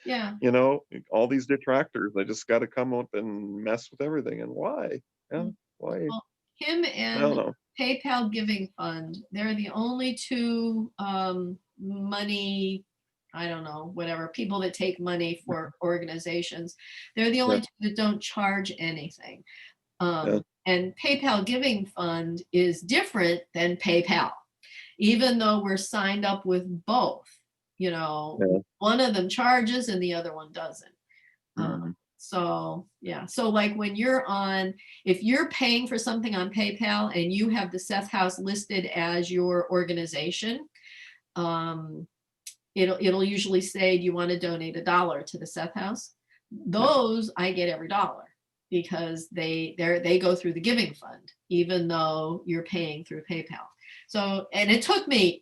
Yeah. You know, all these detractors, they just got to come up and mess with everything. And why? Yeah, why? Well, him and PayPal Giving Fund, they're the only two money, I don't know, whatever, people that take money for organizations. They're the only two that don't charge anything. And PayPal Giving Fund is different than PayPal, even though we're signed up with both. One of them charges and the other one doesn't. So yeah, so like when if you're paying for something on PayPal and you have the Seth House listed as your organization, it'll usually say, do you want to donate $1 to the Seth House? Those I get every dollar, because they go through the giving fund, even though you're paying through PayPal. So, and it took me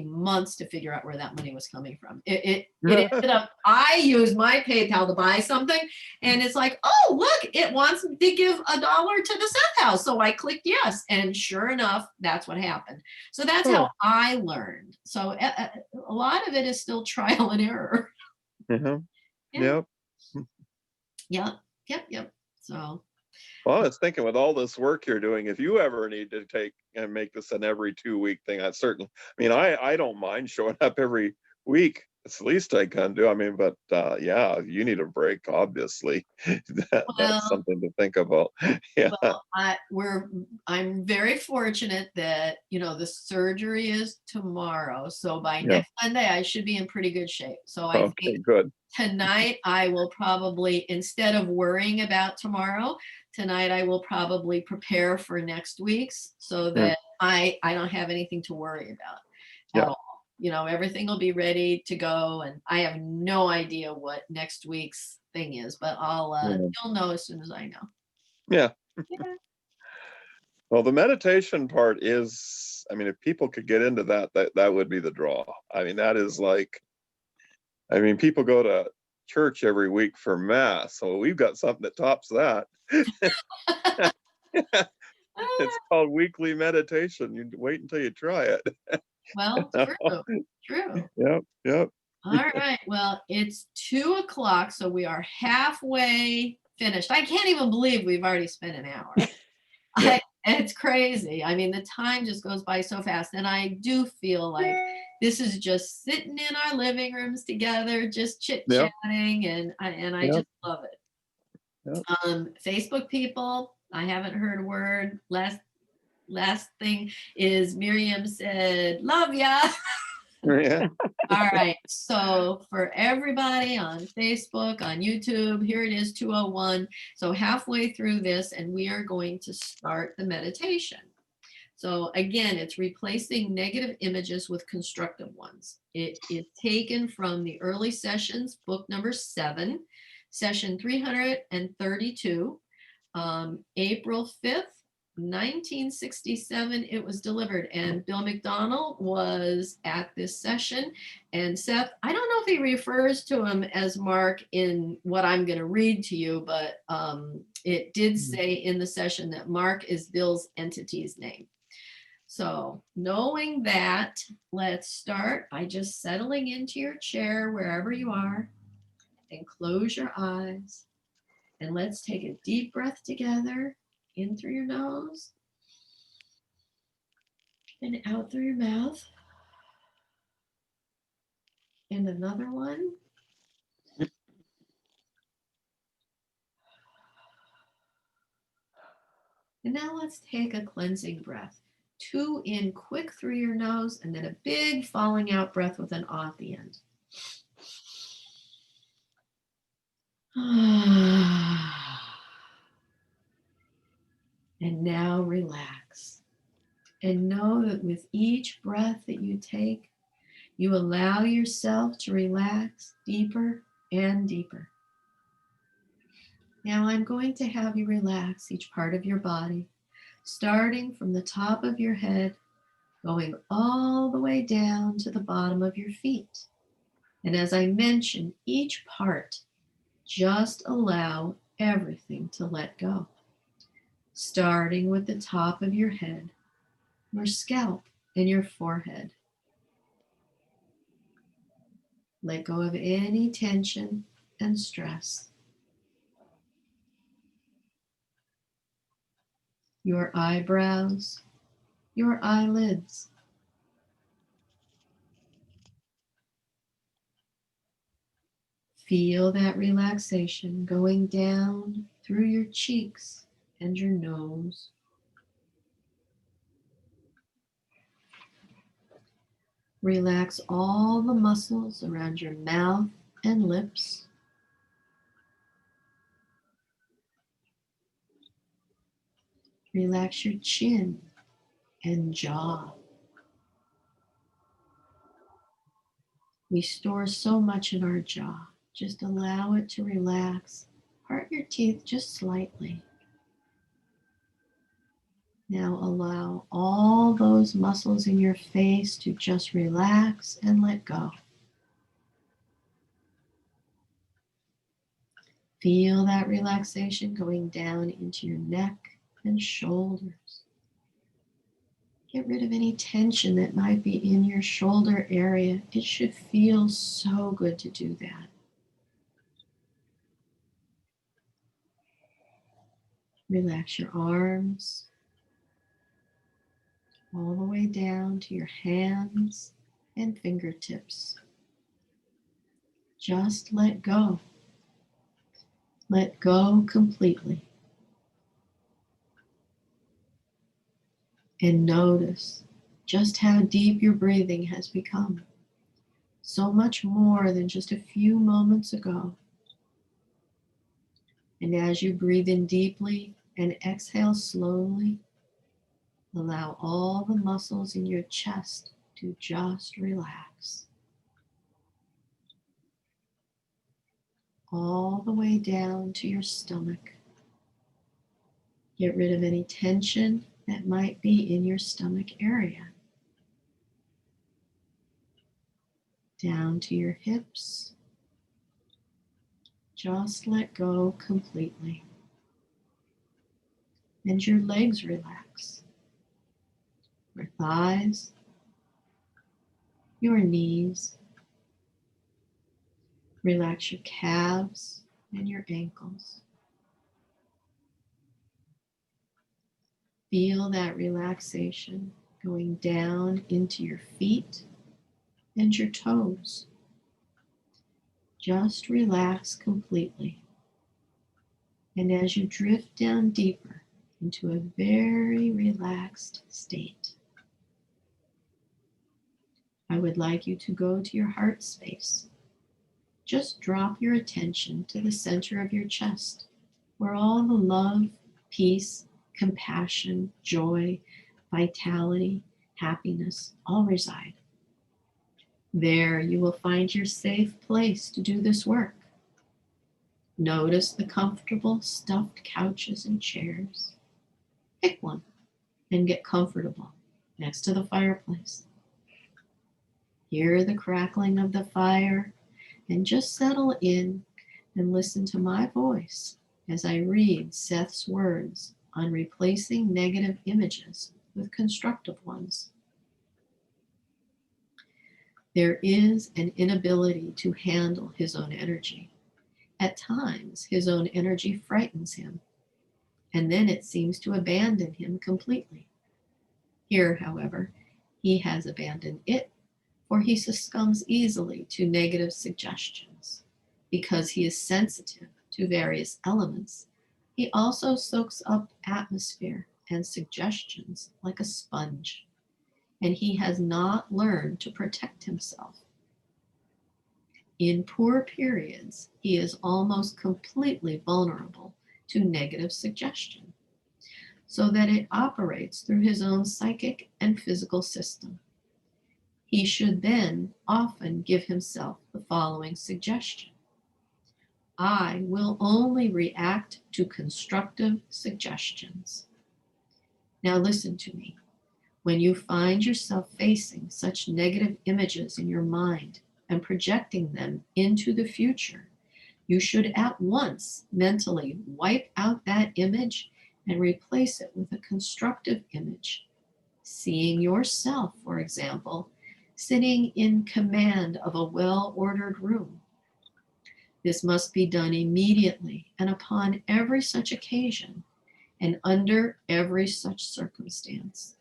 months to figure out where that money was coming from. It ended up, I used my PayPal to buy something, and it's like, oh, look, it wants to give $1 to the Seth House. So I clicked yes, and sure enough, that's what happened. So that's how I learned. So a lot of it is still trial and error. Yep. Yep. So. Well, I was thinking, with all this work you're doing, if you ever need to take and make this an every 2-week thing, I don't mind showing up every week. It's the least I can do. But yeah, you need a break, obviously. That's something to think about. Yeah. Well, I'm very fortunate that, the surgery is tomorrow. So by next Monday, I should be in pretty good shape. So I think good. Tonight, I will probably, instead of worrying about tomorrow, tonight I will probably prepare for next week's, so that I don't have anything to worry about at all. Everything will be ready to go, and I have no idea what next week's thing is, but you'll know as soon as I know. Yeah. Well, the meditation part is, if people could get into that would be the draw. That is like, people go to church every week for mass, so we've got something that tops that. It's called weekly meditation. You wait until you try it. Well, true. Yep. All right. Well, it's 2:00, so we are halfway finished. I can't even believe we've already spent an hour. It's crazy. The time just goes by so fast, and I do feel like this is just sitting in our living rooms together, just chit-chatting, and I just love it. Facebook people, I haven't heard a word. Last thing is Miriam said, love ya. Yeah. All right. So for everybody on Facebook, on YouTube, here it is, 2:01. So halfway through this, and we are going to start the meditation. So again, it's replacing negative images with constructive ones. It is taken from the early sessions, book number 7, session 332, April 5th. 1967 it was delivered, and Bill McDonald was at this session. And Seth, I don't know if he refers to him as Mark in what I'm going to read to you, but it did say in the session that Mark is Bill's entity's name. So knowing that, let's start by just settling into your chair wherever you are, and close your eyes, and let's take a deep breath together. In through your nose and out through your mouth. And another one. And now let's take a cleansing breath. 2 in quick through your nose, and then a big falling out breath with an ah at the end. And now relax. And know that with each breath that you take, you allow yourself to relax deeper and deeper. Now I'm going to have you relax each part of your body, starting from the top of your head, going all the way down to the bottom of your feet. And as I mention each part, just allow everything to let go. Starting with the top of your head, your scalp, and your forehead. Let go of any tension and stress. Your eyebrows, your eyelids. Feel that relaxation going down through your cheeks and your nose. Relax all the muscles around your mouth and lips. Relax your chin and jaw. We store so much in our jaw. Just allow it to relax. Part your teeth just slightly. Now allow all those muscles in your face to just relax and let go. Feel that relaxation going down into your neck and shoulders. Get rid of any tension that might be in your shoulder area. It should feel so good to do that. Relax your arms all the way down to your hands and fingertips. Just let go. Let go completely. And notice just how deep your breathing has become. So much more than just a few moments ago. And as you breathe in deeply and exhale slowly, allow all the muscles in your chest to just relax. All the way down to your stomach. Get rid of any tension that might be in your stomach area. Down to your hips. Just let go completely. And your legs relax. Your thighs, your knees. Relax your calves and your ankles. Feel that relaxation going down into your feet and your toes. Just relax completely. And as you drift down deeper into a very relaxed state, I would like you to go to your heart space. Just drop your attention to the center of your chest, where all the love, peace, compassion, joy, vitality, happiness all reside. There you will find your safe place to do this work. Notice the comfortable stuffed couches and chairs. Pick one and get comfortable next to the fireplace. Hear the crackling of the fire and just settle in and listen to my voice as I read Seth's words on replacing negative images with constructive ones. There is an inability to handle his own energy. At times, his own energy frightens him, and then it seems to abandon him completely. Here, however, he has abandoned it, for he succumbs easily to negative suggestions. Because he is sensitive to various elements, he also soaks up atmosphere and suggestions like a sponge, and he has not learned to protect himself. In poor periods, he is almost completely vulnerable to negative suggestion, so that it operates through his own psychic and physical system. He should then often give himself the following suggestion: I will only react to constructive suggestions. Now listen to me. When you find yourself facing such negative images in your mind and projecting them into the future, you should at once mentally wipe out that image and replace it with a constructive image. Seeing yourself, for example, sitting in command of a well-ordered room. This must be done immediately and upon every such occasion and under every such circumstance.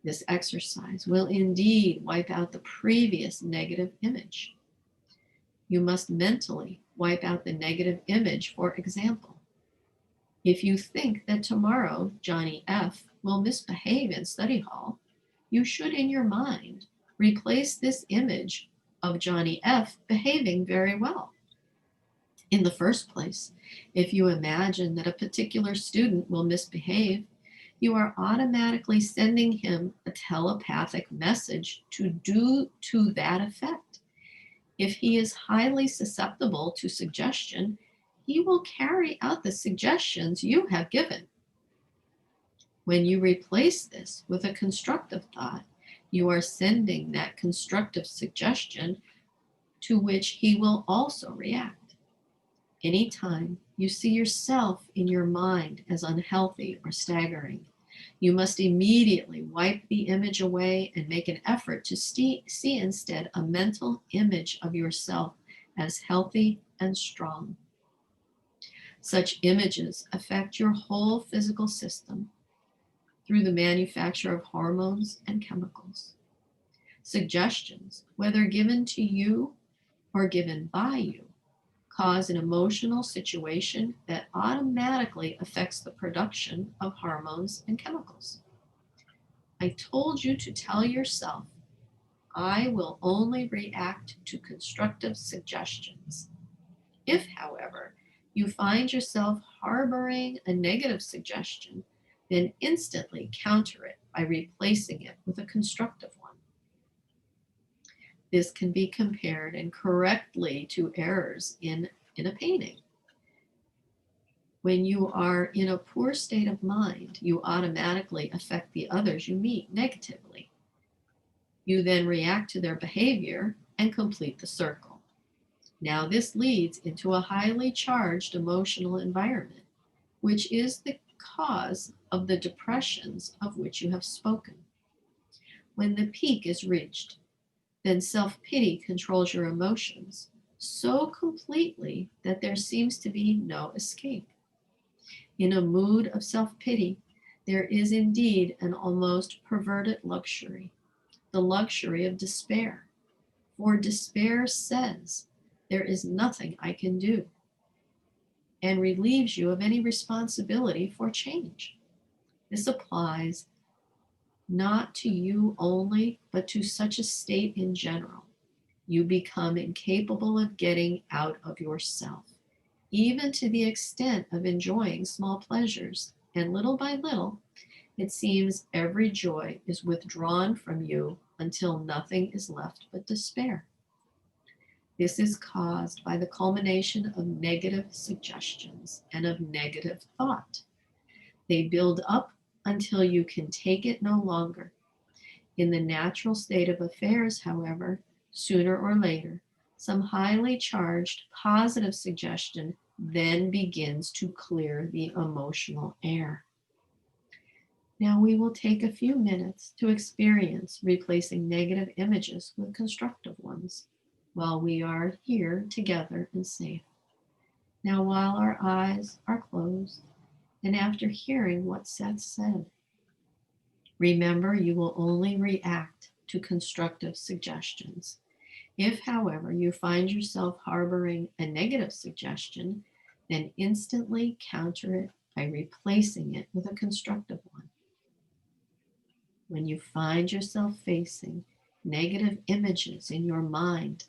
This exercise will indeed wipe out the previous negative image. You must mentally wipe out the negative image, for example. If you think that tomorrow Johnny F. will misbehave in study hall, you should in your mind replace this image of Johnny F. behaving very well. In the first place, if you imagine that a particular student will misbehave, you are automatically sending him a telepathic message to do to that effect. If he is highly susceptible to suggestion, he will carry out the suggestions you have given. When you replace this with a constructive thought, you are sending that constructive suggestion to which he will also react. Anytime you see yourself in your mind as unhealthy or staggering, you must immediately wipe the image away and make an effort to see instead a mental image of yourself as healthy and strong. Such images affect your whole physical system through the manufacture of hormones and chemicals. Suggestions, whether given to you or given by you, cause an emotional situation that automatically affects the production of hormones and chemicals. I told you to tell yourself, I will only react to constructive suggestions. If, however, you find yourself harboring a negative suggestion, then instantly counter it by replacing it with a constructive one. This can be compared incorrectly to errors in a painting. When you are in a poor state of mind, you automatically affect the others you meet negatively. You then react to their behavior and complete the circle. Now this leads into a highly charged emotional environment, which is the cause of the depressions of which you have spoken. When the peak is reached, then self-pity controls your emotions so completely that there seems to be no escape. In a mood of self-pity, there is indeed an almost perverted luxury, the luxury of despair. For despair says, there is nothing I can do, and relieves you of any responsibility for change. This applies not to you only, but to such a state in general. You become incapable of getting out of yourself, even to the extent of enjoying small pleasures, and little by little, it seems every joy is withdrawn from you until nothing is left but despair. This is caused by the culmination of negative suggestions and of negative thought. They build up until you can take it no longer. In the natural state of affairs, however, sooner or later, some highly charged positive suggestion then begins to clear the emotional air. Now we will take a few minutes to experience replacing negative images with constructive ones while we are here together and safe. Now while our eyes are closed and after hearing what Seth said, remember you will only react to constructive suggestions. If, however, you find yourself harboring a negative suggestion, then instantly counter it by replacing it with a constructive one. When you find yourself facing negative images in your mind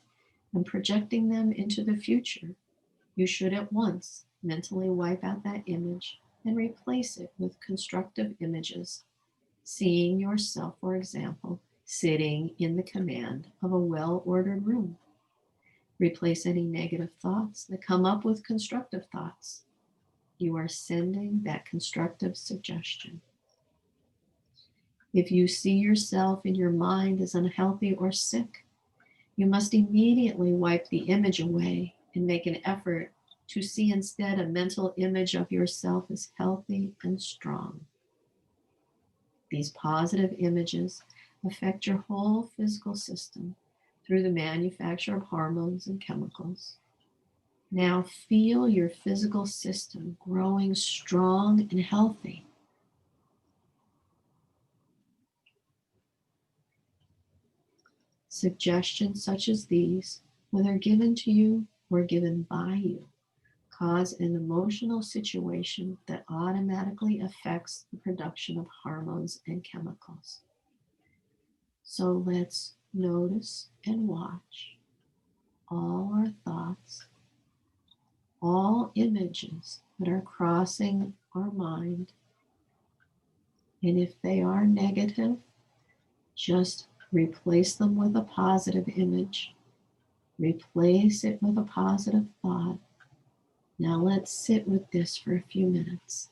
and projecting them into the future, you should at once mentally wipe out that image and replace it with constructive images, seeing yourself, for example, sitting in the command of a well-ordered room. Replace any negative thoughts that come up with constructive thoughts. You are sending that constructive suggestion. If you see yourself in your mind as unhealthy or sick, you must immediately wipe the image away and make an effort to see instead a mental image of yourself as healthy and strong. These positive images affect your whole physical system through the manufacture of hormones and chemicals. Now feel your physical system growing strong and healthy. Suggestions such as these, whether given to you or given by you, cause an emotional situation that automatically affects the production of hormones and chemicals. So let's notice and watch all our thoughts, all images that are crossing our mind. And if they are negative, just replace them with a positive image. Replace it with a positive thought. Now let's sit with this for a few minutes.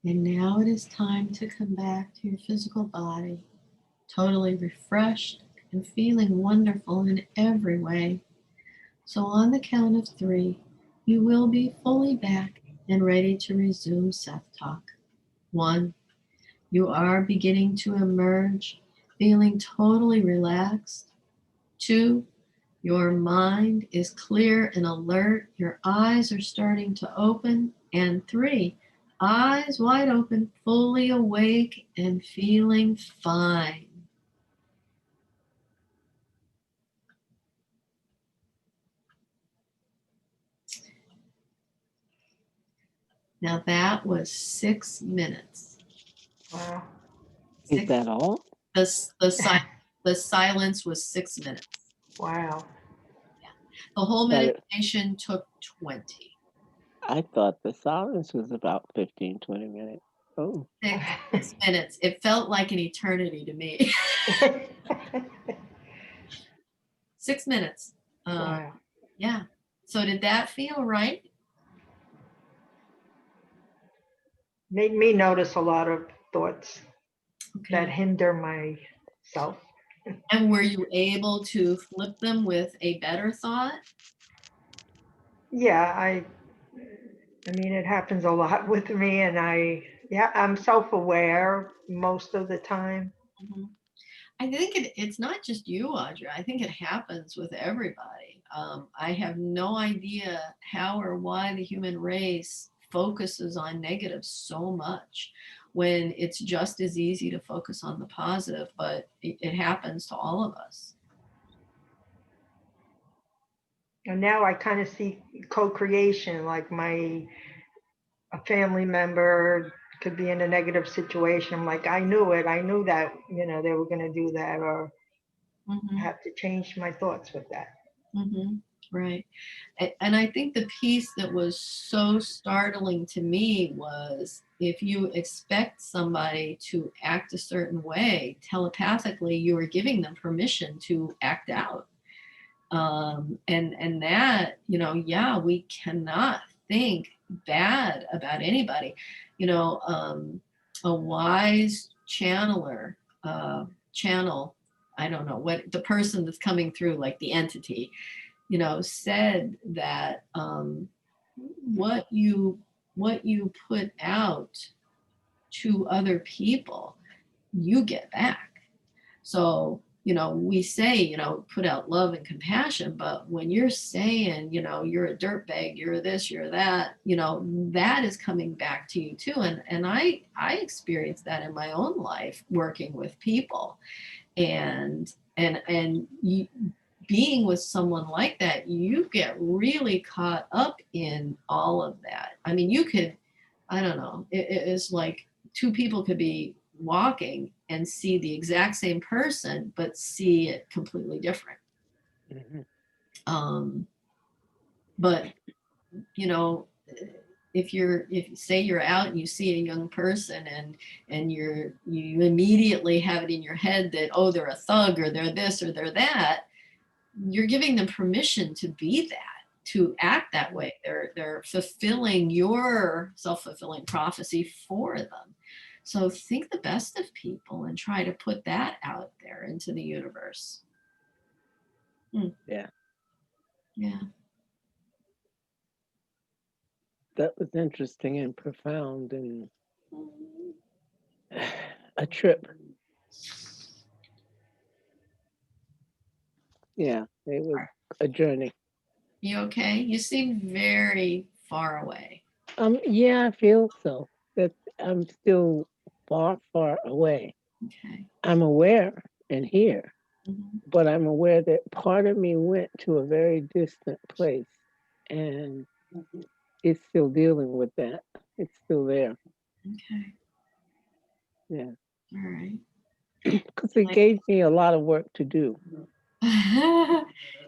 And now it is time to come back to your physical body, totally refreshed and feeling wonderful in every way. So on the count of 3, you will be fully back and ready to resume Seth Talk. 1, you are beginning to emerge, feeling totally relaxed. 2, your mind is clear and alert. Your eyes are starting to open. And 3, eyes wide open, fully awake and feeling fine. Now that was 6 minutes. Wow. Is that all? The silence was 6 minutes. Wow. The whole Got it. meditation took 20. I thought the silence was about 15, 20 minutes. Oh, 6 minutes. It felt like an eternity to me. 6 minutes. Wow. Yeah. So did that feel right? Made me notice a lot of thoughts that Okay. hinder myself. And were you able to flip them with a better thought? Yeah, I mean, it happens a lot with me, and I'm self-aware most of the time. Mhm. I think it's not just you, Audrey. I think it happens with everybody. I have no idea how or why the human race focuses on negative so much when it's just as easy to focus on the positive, but it happens to all of us. And now I kind of see co-creation, like a family member could be in a negative situation. I'm like, I knew it. I knew that, they were going to do that, or I Mm-hmm. have to change my thoughts with that. Mm-hmm. Right. And I think the piece that was so startling to me was if you expect somebody to act a certain way, telepathically, you are giving them permission to act out. And that, yeah, we cannot think bad about anybody. A wise channeler, channel, I don't know what the person that's coming through, like the entity, said that what you put out to other people, you get back. So, we say, put out love and compassion, but when you're saying, you're a dirtbag, you're this, you're that, that is coming back to you too. And I experienced that in my own life working with people, and you, being with someone like that, you get really caught up in all of that. I mean, you could, I don't know, it is like two people could be walking and see the exact same person, but see it completely different. Mm-hmm. But, if you say you're out and you see a young person and you immediately have it in your head that, oh, they're a thug or they're this or they're that, you're giving them permission to be that, to act that way. They're fulfilling your self-fulfilling prophecy for them. So think the best of people and try to put that out there into the universe. Yeah. Yeah. That was interesting and profound and a trip. Yeah, it was a journey. You okay? You seem very far away. Yeah, I feel so. That I'm still far, far away. Okay. I'm aware and here, Mm-hmm. but I'm aware that part of me went to a very distant place and it's still dealing with that. It's still there. Okay. Yeah. All right. Because it gave me a lot of work to do.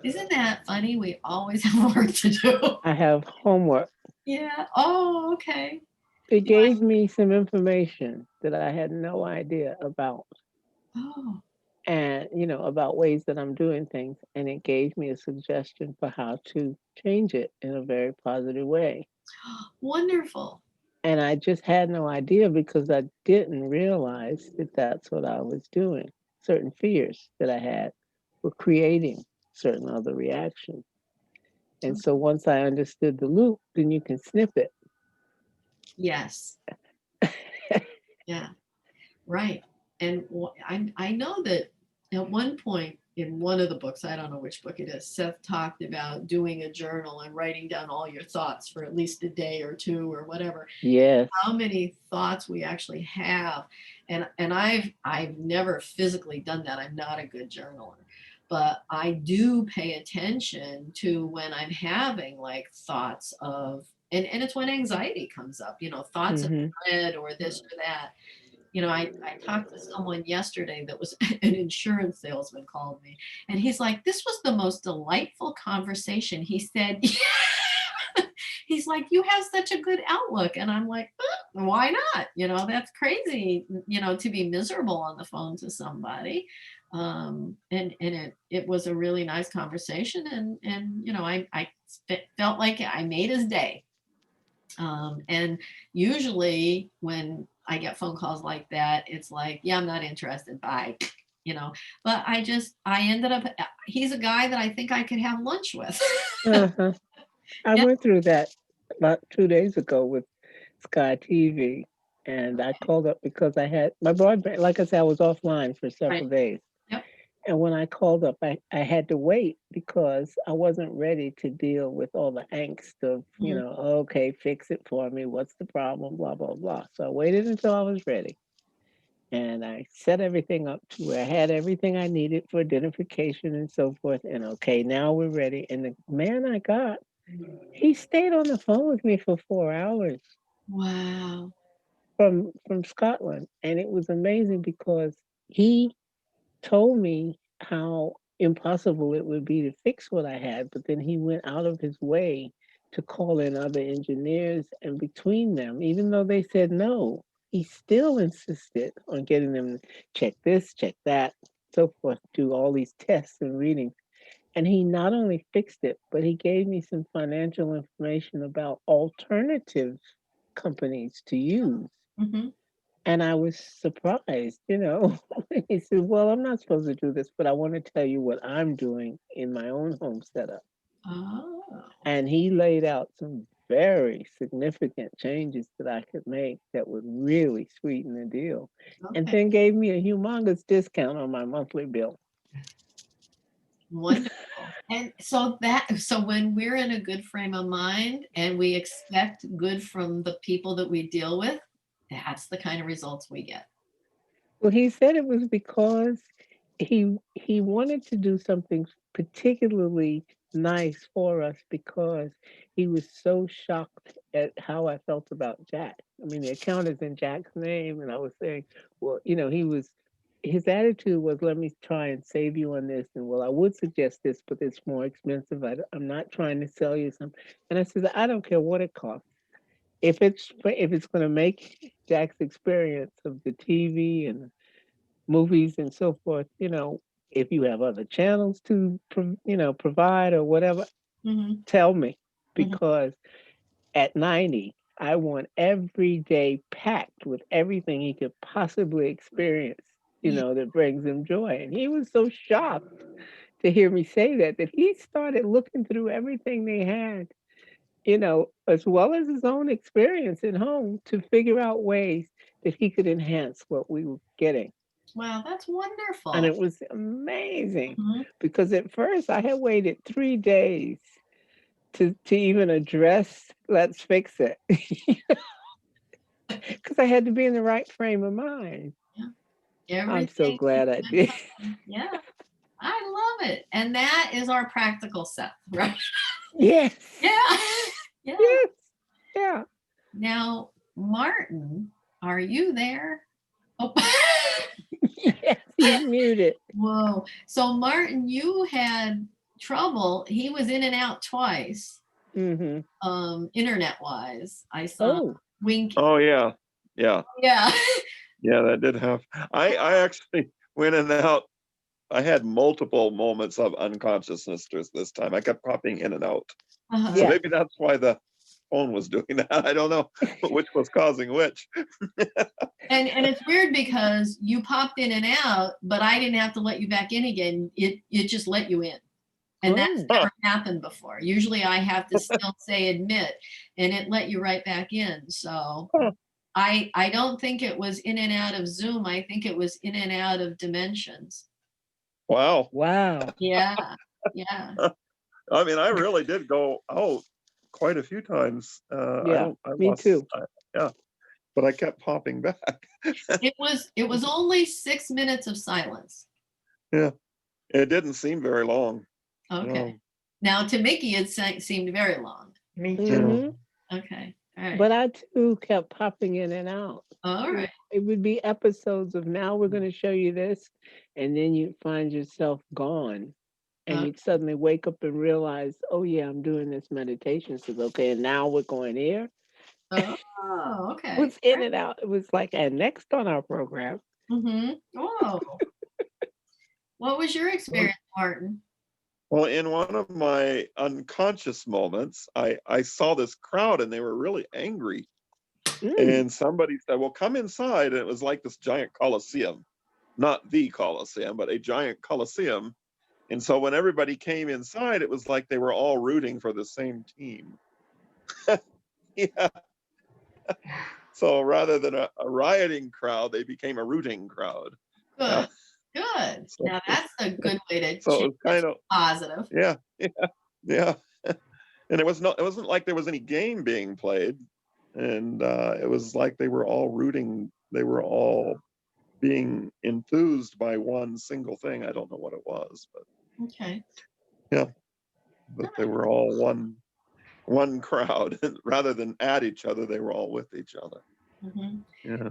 Isn't that funny? We always have work to do. I have homework. Yeah. Oh, okay. It gave me some information that I had no idea about. Oh. And, about ways that I'm doing things. And it gave me a suggestion for how to change it in a very positive way. Wonderful. And I just had no idea because I didn't realize that that's what I was doing. Certain fears that I had were creating certain other reactions. And so once I understood the loop, then you can snip it. Yes. Yeah. Right. And I know that at one point in one of the books, I don't know which book it is, Seth talked about doing a journal and writing down all your thoughts for at least a day or two or whatever. Yes. How many thoughts we actually have. And I've never physically done that. I'm not a good journaler. But I do pay attention to when I'm having like thoughts of, and it's when anxiety comes up, thoughts of dread or this or that. I talked to someone yesterday that was an insurance salesman called me, and he's like, this was the most delightful conversation. He said, he's like, you have such a good outlook. And I'm like, why not? That's crazy, to be miserable on the phone to somebody. And it was a really nice conversation. And I felt like I made his day. And usually when I get phone calls like that, it's like, yeah, I'm not interested. Bye. But I ended up, he's a guy that I think I could have lunch with. I went through that about 2 days ago with Sky TV, and I called up because I had my broadband, like I said, I was offline for several days. Yep. And when I called up, I had to wait because I wasn't ready to deal with all the angst of, okay, fix it for me. What's the problem? Blah, blah, blah. So I waited until I was ready. And I set everything up to where I had everything I needed for identification and so forth. And okay, now we're ready. And the man I got, he stayed on the phone with me for 4 hours. Wow. From Scotland. And it was amazing because he told me how impossible it would be to fix what I had, but then he went out of his way to call in other engineers, and between them, even though they said no, he still insisted on getting them to check this, check that, so forth, do all these tests and readings. And he not only fixed it, but he gave me some financial information about alternative companies to use. Mm-hmm. And I was surprised, He said, well, I'm not supposed to do this, but I want to tell you what I'm doing in my own home setup. Oh. And he laid out some very significant changes that I could make that would really sweeten the deal. Okay. And then gave me a humongous discount on my monthly bill. Wonderful. And so when we're in a good frame of mind and we expect good from the people that we deal with, that's the kind of results we get. Well, he said it was because he wanted to do something particularly nice for us because he was so shocked at how I felt about Jack. I mean, the account is in Jack's name, and I was saying, well, his attitude was, let me try and save you on this, and well, I would suggest this, but it's more expensive. I'm not trying to sell you something. And I said, I don't care what it costs. If it's going to make Jack's experience of the TV and movies and so forth, if you have other channels to, provide or whatever, tell me, because at 90, I want every day packed with everything he could possibly experience, that brings him joy. And he was so shocked to hear me say that he started looking through everything they had, as well as his own experience at home to figure out ways that he could enhance what we were getting. Wow, that's wonderful. And it was amazing because at first I had waited 3 days to even address, let's fix it. Because I had to be in the right frame of mind. Yeah. I'm so glad I did. Yeah, I love it. And that is our practical Seth, right? Yes. Yeah. Yeah. Yes. Yeah. Now, Martyn, are you there? Oh. Yes, he's muted. Whoa. So Martyn, you had trouble. He was in and out twice. Internet wise. I saw Wink. Oh yeah. Yeah. Yeah. Yeah, that did happen. I actually went in and out. I had multiple moments of unconsciousness this time. I kept popping in and out. So maybe that's why the phone was doing that. I don't know which was causing which. And it's weird because you popped in and out, but I didn't have to let you back in again. It just let you in. And that's never happened before. Usually I have to still say admit, and it let you right back in. So I don't think it was in and out of Zoom. I think it was in and out of dimensions. Wow. Yeah. Yeah. I mean, I really did go out quite a few times. Me too. Yeah, but I kept popping back. It was only 6 minutes of silence. Yeah, it didn't seem very long. Okay. No. Now to Mickey, it seemed very long. Me too. Okay. All right. But I too kept popping in and out. All right. It would be episodes of now we're going to show you this, and then you find yourself gone, and you'd suddenly wake up and realize, oh yeah, I'm doing this meditation. So okay, and now we're going here. Oh, okay. It was in and out. It was like, and next on our program. Oh. What was your experience, Martyn? Well, in one of my unconscious moments, I saw this crowd and they were really angry. And somebody said, well, come inside. And it was like this giant Coliseum, not the Coliseum, but a giant Coliseum. And so when everybody came inside, it was like they were all rooting for the same team. Yeah. So rather than a rioting crowd, they became a rooting crowd. Good. Good. So, now that's a good way to so it change was kind of positive. Yeah. And it wasn't like there was any game being played. And it was like they were all rooting. They were all being enthused by one single thing. I don't know what it was, but Okay. yeah, but they were all one crowd. Rather than at each other, they were all with each other. Yeah.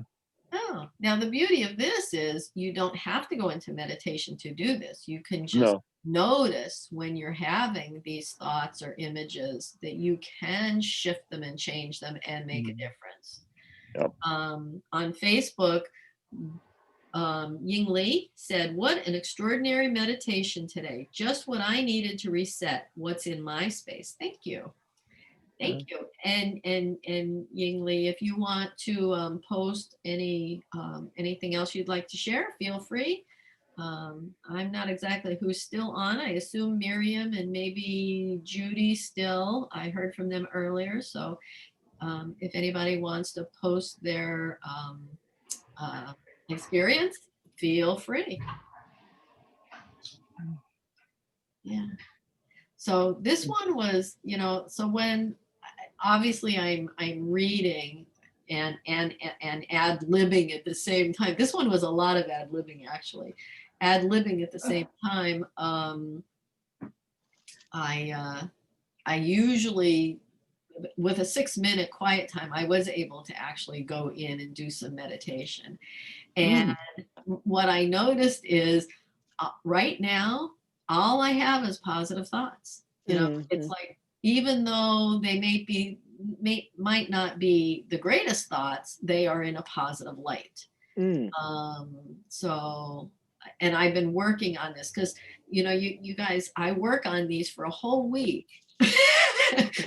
Oh, now the beauty of this is you don't have to go into meditation to do this. You can just notice when you're having these thoughts or images that you can shift them and change them and make a difference. Yep. On Facebook, Ying Li said, what an extraordinary meditation today. Just what I needed to reset what's in my space. Thank you. Thank you. And Ying Li, if you want to post anything else you'd like to share, feel free. I'm not exactly who's still on. I assume Miriam and maybe Judy still. I heard from them earlier. So if anybody wants to post their experience, feel free. Yeah. So this one was, so when obviously I'm reading and ad-libbing at the same time. This one was a lot of ad-libbing actually. Ad-libbing at the same time. I usually, with a 6-minute quiet time, I was able to actually go in and do some meditation. And what I noticed is right now, all I have is positive thoughts. It's like, even though they might not be the greatest thoughts, they are in a positive light. So, and I've been working on this because, you guys, I work on these for a whole week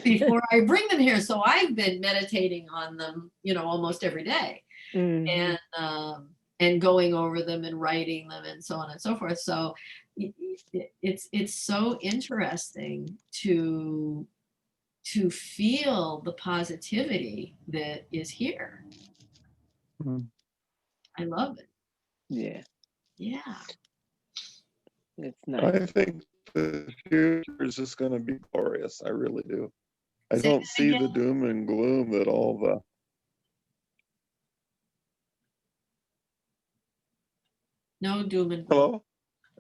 before I bring them here. So I've been meditating on them, almost every day and going over them and writing them and so on and so forth. So it's so interesting to feel the positivity that is here. I love it. Yeah. It's nice. I think the future is just going to be glorious. I really do. I don't see the doom and gloom that all the no doom and gloom. Hello?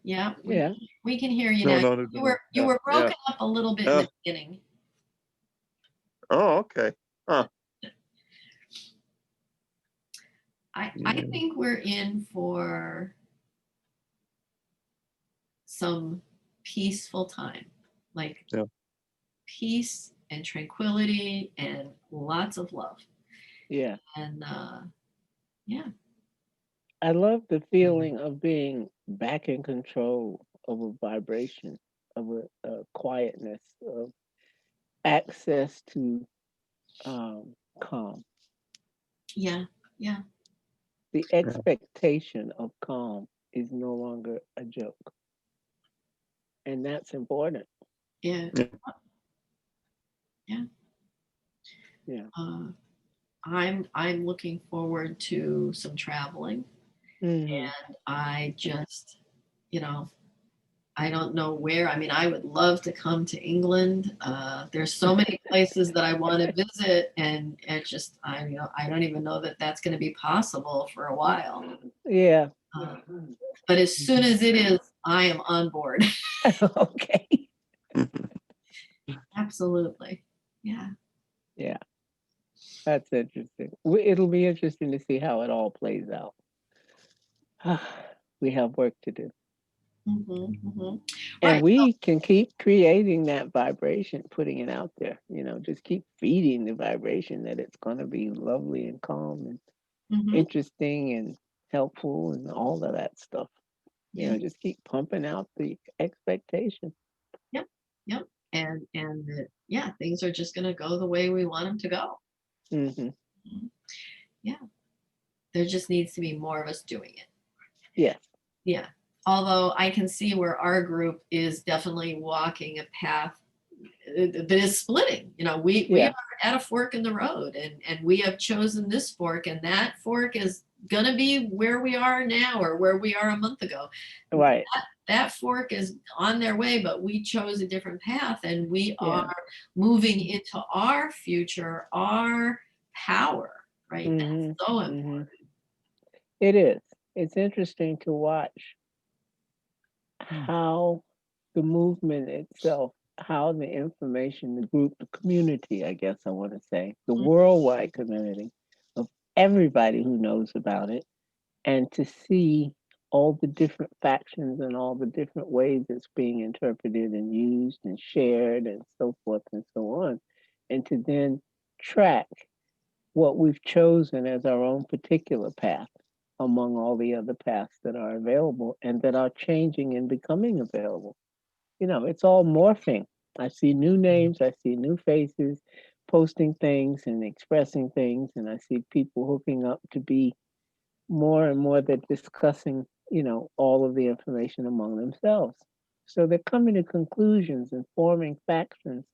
Yeah. We can hear you now. You were broken up a little bit in the beginning. Oh, okay. Huh. I think we're in for some peaceful time, like peace and tranquility and lots of love. Yeah. And I love the feeling of being back in control of a vibration, of a quietness, of access to calm. Yeah. Yeah. The expectation of calm is no longer a joke. And that's important. Yeah. Yeah. Yeah. Yeah. I'm looking forward to some traveling, Mhm. and I just, you know, I don't know where. I mean, I would love to come to England. There's so many places that I want to visit, and it just, I don't even know that that's going to be possible for a while. Yeah. But as soon as it is, I am on board. Okay. Absolutely. Yeah. Yeah. That's interesting. It'll be interesting to see how it all plays out. We have work to do. And Right. we can keep creating that vibration, putting it out there, just keep feeding the vibration that it's going to be lovely and calm and interesting and helpful and all of that stuff. Yeah. Just keep pumping out the expectation. Yep. Yep. Yeah, things are just going to go the way we want them to go. Mm-hmm. Yeah. There just needs to be more of us doing it. Yes. Yeah. Although I can see where our group is definitely walking a path that is splitting. We are at a fork in the road, and we have chosen this fork, and that fork is going to be where we are now or where we are a month ago. Right. That fork is on their way, but we chose a different path, and we are moving into our future, our power, right? Mm-hmm. That's so important. It is. It's interesting to watch how the movement itself, how the information, the group, the community, I guess I want to say, the worldwide community of everybody who knows about it, and to see all the different factions and all the different ways it's being interpreted and used and shared and so forth and so on, and to then track what we've chosen as our own particular path among all the other paths that are available and that are changing and becoming available. It's all morphing. I see new names, I see new faces posting things and expressing things, and I see people hooking up to be more and more they're discussing, all of the information among themselves. So they're coming to conclusions and forming factions.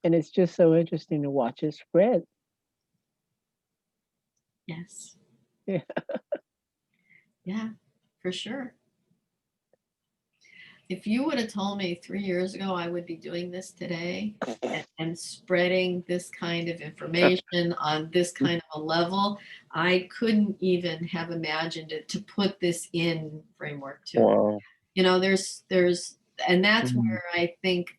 And it's just so interesting to watch it spread. Yes. Yeah. Yeah, for sure. If you would have told me 3 years ago I would be doing this today and spreading this kind of information on this kind of a level, I couldn't even have imagined it to put this in framework to. Wow. And that's where I think,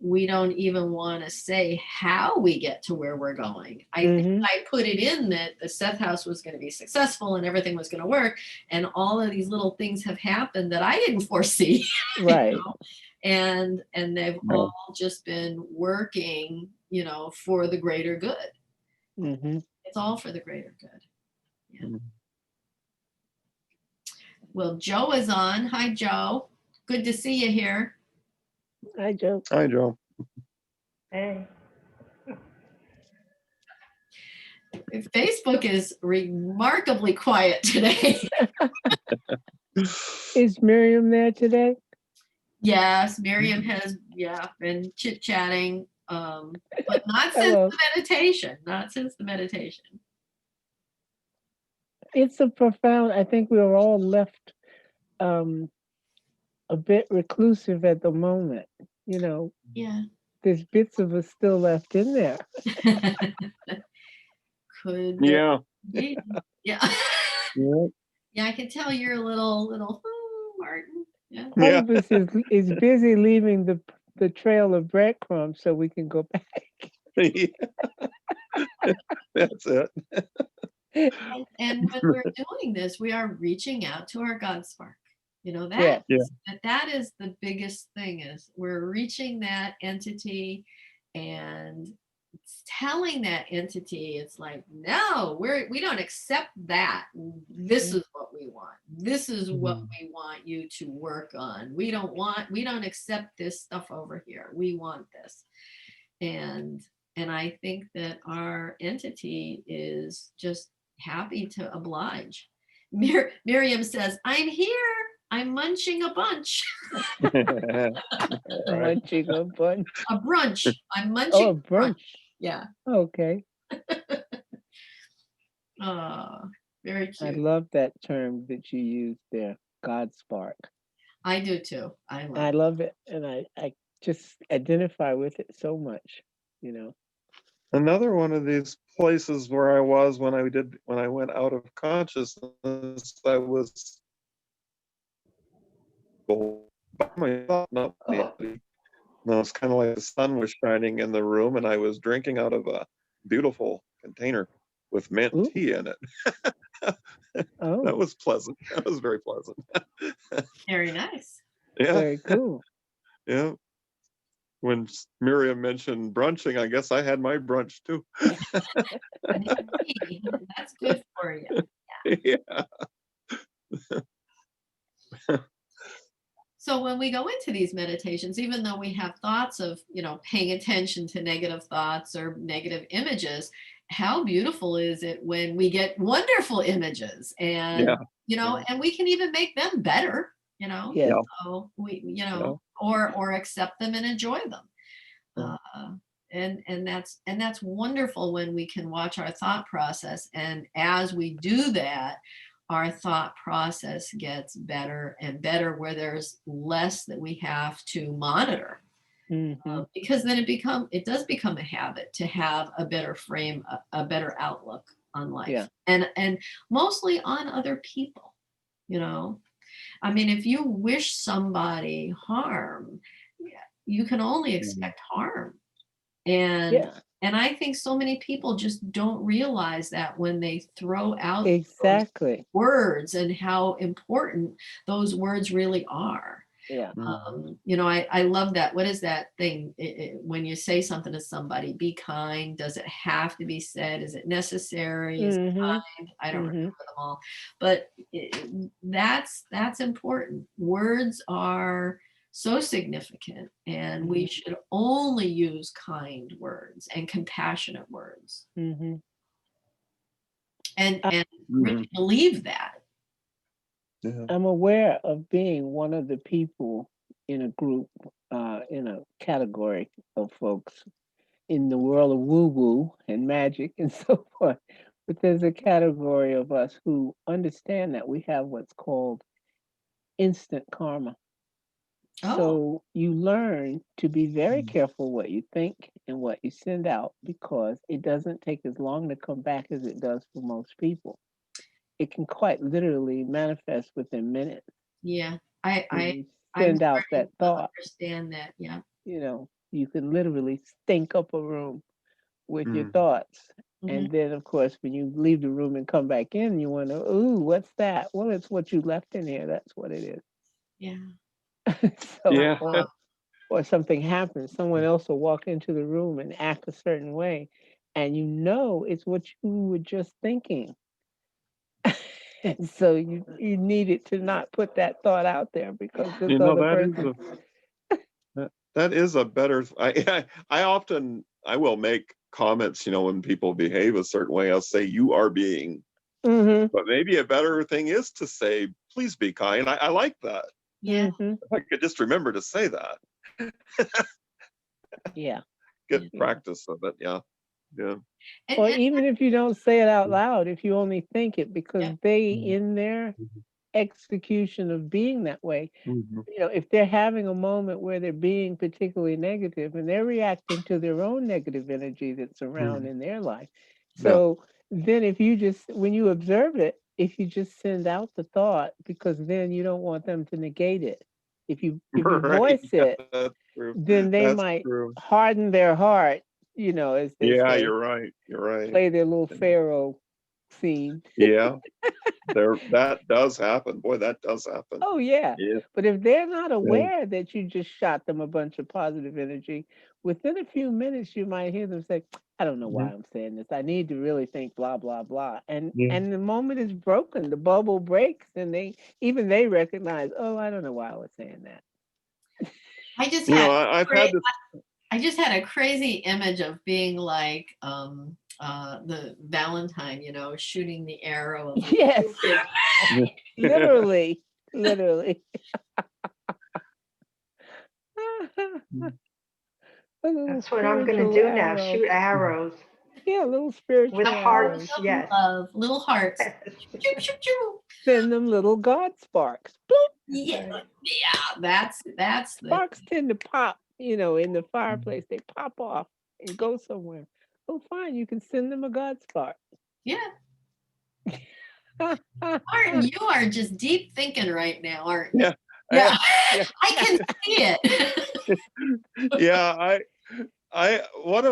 we don't even want to say how we get to where we're going. I think I put it in that the Seth House was going to be successful and everything was going to work. And all of these little things have happened that I didn't foresee. Right. And they've all just been working, for the greater good. It's all for the greater good. Yeah. Well, Joe is on. Hi, Joe. Good to see you here. Hi, Joe. Hi, Joe. Hey. Facebook is remarkably quiet today. Is Miriam there today? Yes, Miriam has, been chit-chatting, but not since Hello. the meditation. Not since the meditation. It's a profound, I think we were all left a bit reclusive at the moment. Yeah. There's bits of us still left in there. Could Yeah. be. Yeah. Yeah. Yeah, I can tell you're a little, Martyn. Yeah. All of us is busy leaving the trail of breadcrumbs so we can go back. That's it. And when we're doing this, we are reaching out to our God spark. That is the biggest thing, is we're reaching that entity and telling that entity, it's like, no, we don't accept that. This is what we want. This is what we want you to work on. We don't accept this stuff over here. We want this. And And I think that our entity is just happy to oblige. Miriam says, I'm here. I'm munching a bunch. Right. Munching a bunch. A brunch. I'm Oh, munching a a brunch. brunch. Yeah. Okay. Very I cute. love that term that you used there, God spark. I do too. I love it. And I just identify with it so much, you know. Another one of these places where I was when I went out of consciousness, I was by myself, not with anybody. And it was kind of like the sun was shining in the room, and I was drinking out of a beautiful container with mint Ooh. tea in it. Oh, That was pleasant. That was very pleasant. Very nice. Yeah, very cool. yeah. When Miriam mentioned brunching, I guess I had my brunch too. That's good for you. Yeah. So when we go into these meditations, even though we have thoughts of, paying attention to negative thoughts or negative images, how beautiful is it when we get wonderful images and, Yeah. and we can even make them better, Yeah. so we, Yeah. or accept them and enjoy them. Yeah. And that's wonderful when we can watch our thought process. And as we do that, our thought process gets better and better, where there's less that we have to monitor. Mhm. Because then it does become a habit to have a better frame, a better outlook on life. Yeah. And mostly on other people. I mean, if you wish somebody harm, you can only expect harm. And Yeah. and I think so many people just don't realize that when they throw out those Exactly. words and how important those words really are. Yeah. I love that. What is that thing? When you say something to somebody, be kind. Does it have to be said? Is it necessary? Is it kind? I don't remember them all, but that's important. Words are so significant, and we should only use kind words and compassionate words. Mhm. And really believe that. Yeah. I'm aware of being one of the people in a group, in a category of folks in the world of woo-woo and magic and so forth. But there's a category of us who understand that we have what's called instant karma. Oh. So you learn to be very careful what you think and what you send out, because it doesn't take as long to come back as it does for most people. It can quite literally manifest within minutes. Yeah, When I'm you send out starting that to thought, understand that. Yeah. You can literally stink up a room with your Mm. thoughts. Mhm. And then, of course, when you leave the room and come back in, you wonder, ooh, what's that? Well, it's what you left in here. That's what it is. Yeah. So, Yeah. or something happens, someone else will walk into the room and act a certain way, and it's what you were just thinking. And so you needed to not put that thought out there, because this You know, other that is person. that is a better. I will make comments. When people behave a certain way, I'll say, "You are being." But maybe a better thing is to say, "Please be kind." I like that. Yeah. If I could just remember to say that. Yeah. Get practice of it. Yeah. Yeah. Or And even if you don't say it out loud, if you only think it, because they, in their execution of being that way, if they're having a moment where they're being particularly negative and they're reacting to their own negative energy that's around in their life. So then when you observe it, if you just send out the thought, because then you don't want them to negate it. If you voice it, That's true. then they That's might true. harden their heart, as they Yeah, say, you're right. You're right. play their little Pharaoh scene. Yeah. That does happen. Boy, that does happen. Oh, yeah. Yeah. But if they're not aware that you just shot them a bunch of positive energy, within a few minutes, you might hear them say, I don't know why I'm saying this. I need to really think blah, blah, blah. And the moment is broken, the bubble breaks, and they recognize, oh, I don't know why I was saying that. I just You had know, I've had this. I just had a crazy image of being like the Valentine, you know, shooting the arrow. Of Yes, Cupid. literally, literally. That's what I'm gonna do now, shoot arrows Yeah, little spiritual with arrows. hearts, yes. Love, little hearts. Choo, choo, choo. Send them little God sparks. Boop. Yeah, yeah, that's the Sparks tend to pop, you know, in the fireplace. They pop off and go somewhere. Oh, fine. You can send them a God spark. yeah. Martin, you are just deep thinking right now, aren't you? Yeah. Yeah, Yeah. I can see it. Yeah, one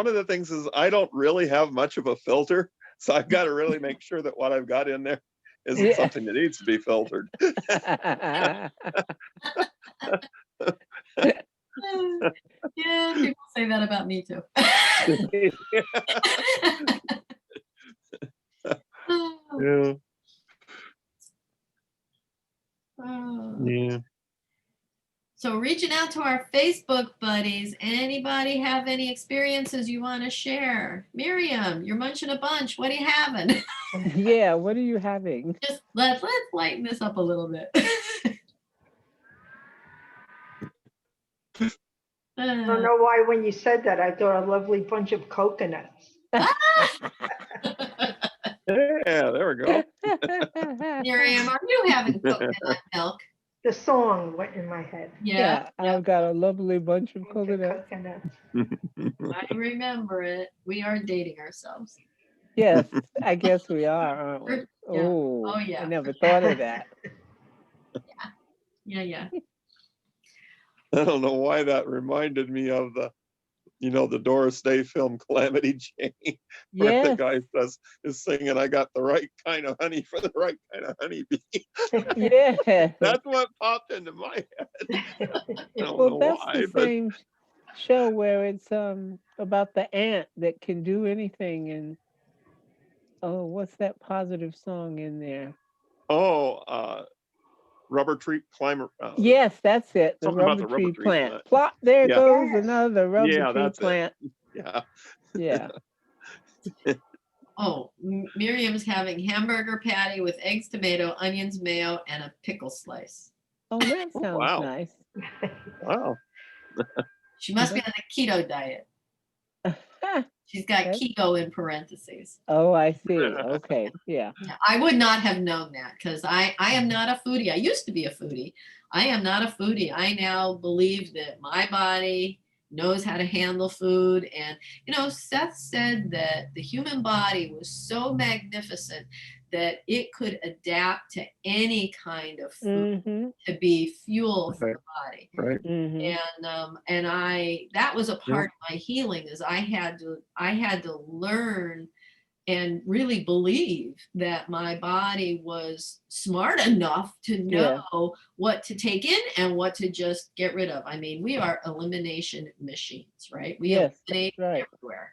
of the things is I don't really have much of a filter, so I've got to really make sure that what I've got in there isn't Yeah. something that needs to be filtered. Yeah, people say that about me too. Yeah. Oh. Yeah. So reaching out to our Facebook buddies, anybody have any experiences you want to share? Miriam, you're munching a bunch. What are you having? Yeah, what are you having? Just let's lighten this up a little bit. I don't know why when you said that, I thought a lovely bunch of coconuts. Yeah, there we go. Miriam, are you having coconut milk? The song went in my head. Yeah, I've got a lovely bunch of Bunch of coconuts. coconuts. I remember it. We are dating ourselves. Yes, I guess we are, aren't we? Yeah. Oh, Oh, yeah. I never thought of that. Yeah. I don't know why that reminded me of the Doris Day film Calamity Jane, where the Yes, guy is singing, "I got the right kind of honey for the right kind of honeybee." yeah. That's what popped into my head. I don't Well, know that's why, the but same show where it's about the ant that can do anything. And oh, what's that positive song in there? Rubber tree climber. Yes, that's it. The Something about rubber the rubber tree tree plant. plant. Plop, there Yeah. goes Yes. another rubber Yeah, tree that's it. plant. Yeah. Yeah. Oh, Miriam's having hamburger patty with eggs, tomato, onions, mayo, and a pickle slice. Oh, that sounds wow. nice. Wow. She must be on the keto diet. She's got keto in parentheses. Oh, I see. Okay. Yeah. I would not have known that because I am not a foodie. I used to be a foodie. I am not a foodie. I now believe that my body knows how to handle food. And, Seth said that the human body was so magnificent that it could adapt to any kind of food to be fuel for the body. Right. And that was a part of my healing is I had to learn and really believe that my body was smart enough to know what to take in and what to just get rid of. I mean, we are elimination machines, right? We eliminate everywhere.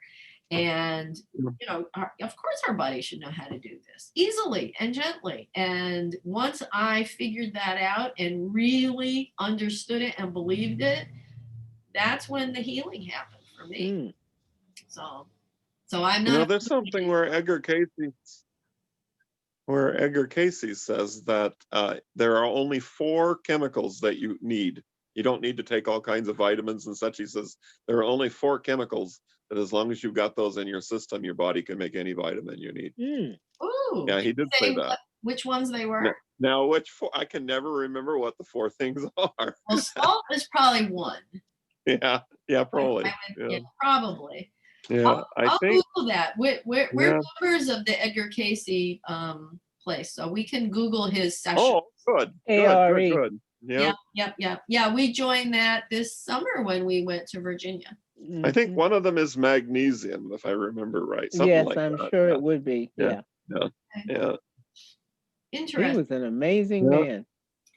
And, of course our body should know how to do this easily and gently. And once I figured that out and really understood it and believed it, that's when the healing happened for me. So I'm not. There's something where Edgar Casey says that there are only 4 chemicals that you need. You don't need to take all kinds of vitamins and such. He says there are only 4 chemicals that as long as you've got those in your system, your body can make any vitamin you need. Ooh, yeah, he did say that. Which ones they were? Now, which 4? I can never remember what the 4 things are. Well, salt is probably one. Yeah, probably. Probably. Yeah, I'll think Google that. We're members of the Edgar Casey place, so we can Google his session. Oh, good. Good. Yeah. We joined that this summer when we went to Virginia. I think one of them is magnesium, if I remember right. Something yes, like I'm that. sure it would be. Yeah. Interesting. He was an amazing man.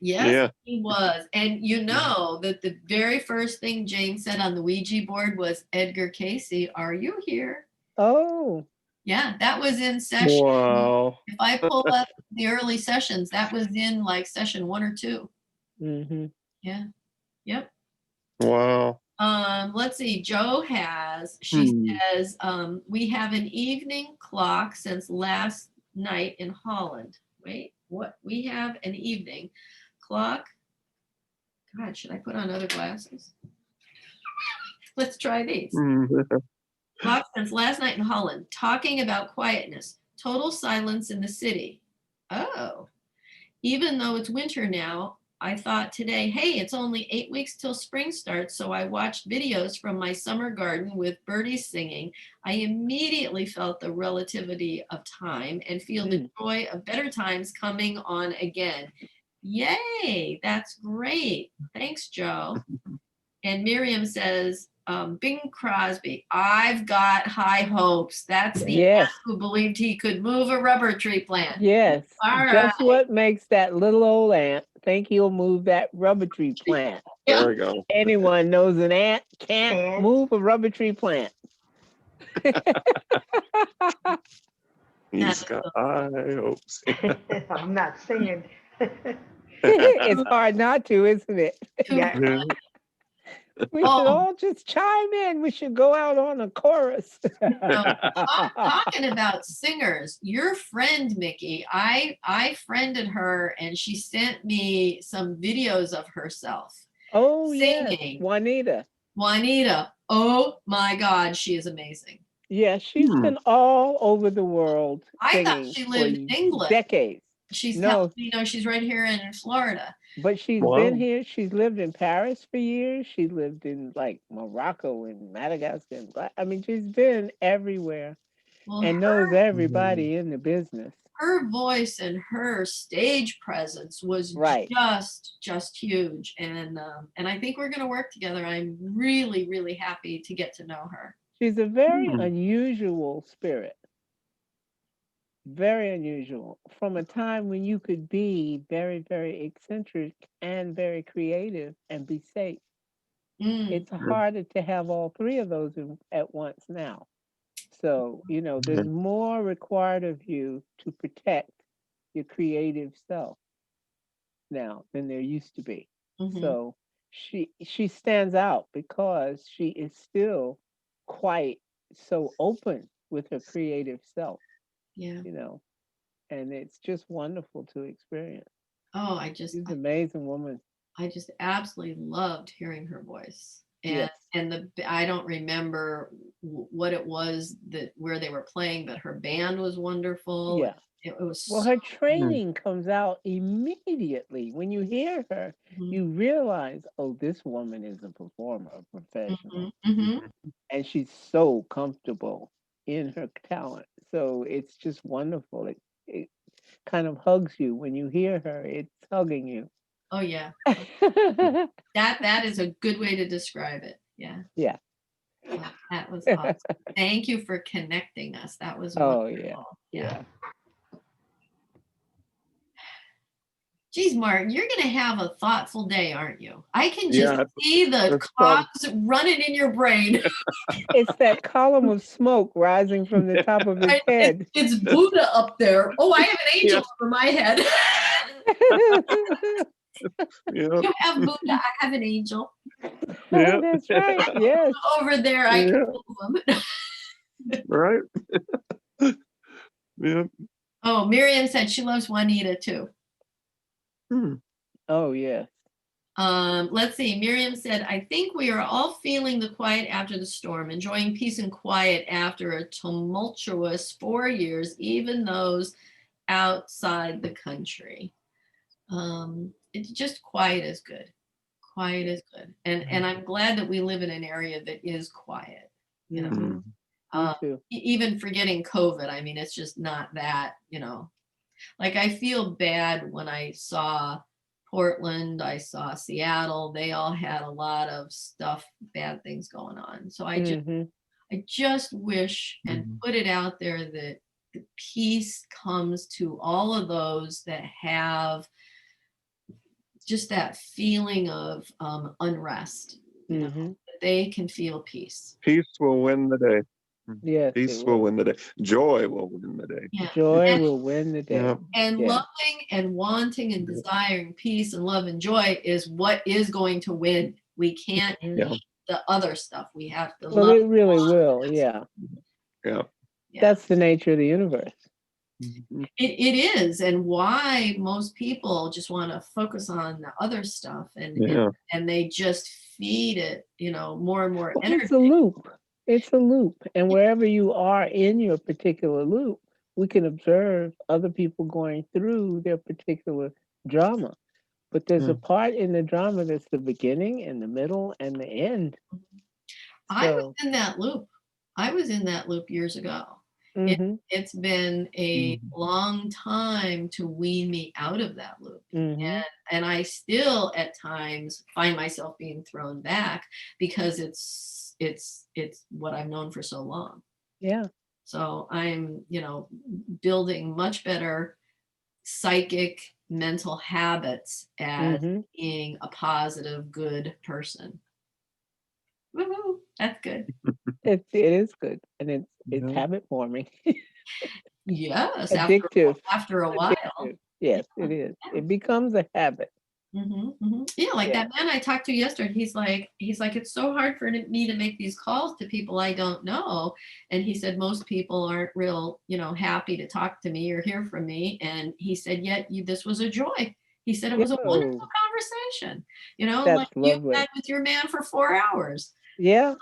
Yes, he was. And that the very first thing Jane said on the Ouija board was, Edgar Casey, are you here? Oh. Yeah, that was in session. Wow. If I pull up the early sessions, that was in like session 1 or 2. Mm-hmm. Yeah. Yep. Wow. Let's see. She says, we have an evening clock since last night in Holland. Wait, what? We have an evening clock. God, should I put on other glasses? Let's try these. Clock since last night in Holland, talking about quietness, total silence in the city. Oh, even though it's winter now, I thought today, hey, it's only 8 weeks till spring starts, so I watched videos from my summer garden with birdies singing. I immediately felt the relativity of time and feel the joy of better times coming on again. Yay, that's great. Thanks, Joe. And Miriam says, Bing Crosby, I've got high hopes. That's the ant who believed he could move a rubber tree plant. Yes. All Just right. what makes that little old ant think he'll move that rubber tree plant? There we go. Anyone knows an ant can't move a rubber tree plant. He's got high hopes. I'm not singing. It's hard not to, isn't it? Yeah. We should all just chime in. We should go out on a chorus. Talking about singers, your friend Mickey, I friended her and she sent me some videos of herself. Oh, singing. Yes, Juanita. Oh my God, she is amazing. Yeah, she's been all over the world. I thought she lived in England. Decades. She's telling me, she's right here in Florida. But she's been here. She's lived in Paris for years. She lived in like Morocco and Madagascar. I mean, she's been everywhere and knows everybody in the business. Her voice and her stage presence was just huge. And I think we're going to work together. I'm really, really happy to get to know her. She's a very unusual spirit. Very unusual. From a time when you could be very, very eccentric and very creative and be safe. It's harder to have all three of those at once now. So, there's more required of you to protect your creative self now than there used to be. So she stands out because she is still quite so open with her creative self. Yeah. And it's just wonderful to experience. Oh, she's an amazing woman. I just absolutely loved hearing her voice. And I don't remember what it was where they were playing, but her band was wonderful. Yeah. It was her training comes out immediately. When you hear her, you realize, oh, this woman is a performer, a professional. And she's so comfortable in her talent. So it's just wonderful. It kind of hugs you when you hear her. It's hugging you. Oh yeah. that is a good way to describe it. Yeah. Yeah. Oh, that was awesome. Thank you for connecting us. That was wonderful. Yeah. Geez, Martyn, you're going to have a thoughtful day, aren't you? I can just see the cogs running in your brain. It's that column of smoke rising from the top of his head. It's Buddha up there. Oh, I have an angel over my head. You have Buddha, I have an angel. That's right, yes. Over there, I can move them. Right. Yeah. Oh, Miriam said she loves Juanita too. Oh, yes. Let's see. Miriam said, I think we are all feeling the quiet after the storm, enjoying peace and quiet after a tumultuous 4 years, even those outside the country. It's just quiet is good. Quiet is good. And I'm glad that we live in an area that is quiet. Even forgetting COVID. I mean, it's just not that, like I feel bad when I saw Portland, I saw Seattle, they all had a lot of stuff, bad things going on. So I just wish and put it out there that the peace comes to all of those that have just that feeling of unrest, that they can feel peace. Peace will win the day. Yes, peace will win the day. Joy will win the day. Yeah. Joy will win the day. Yeah. And loving and wanting and desiring peace and love and joy is what is going to win. We can't the other stuff. We have to Well, love. it really will. Yeah. Yeah. Yeah. That's the nature of the universe. It is, and why most people just want to focus on the other stuff, and they just feed it, more and more Well, energy. it's a loop. It's a loop. And wherever you are in your particular loop, we can observe other people going through their particular drama. But there's a part in the drama that's the beginning and the middle and the end. I was in that loop. I was in that loop years ago. It's been a long time to wean me out of that loop. And I still at times find myself being thrown back because it's what I've known for so long. Yeah. So I'm, building much better psychic mental habits as being a positive, good person. Woohoo, that's good. It is good. And it's habit forming. Yes, Addictive. after a while. Addictive. Yes, it is. It becomes a habit. Yeah, like that man I talked to yesterday, he's like, it's so hard for me to make these calls to people I don't know. And he said, most people aren't real, happy to talk to me or hear from me. And he said, yet this was a joy. He said, it was a wonderful conversation, like you had with your man for 4 hours. Yeah.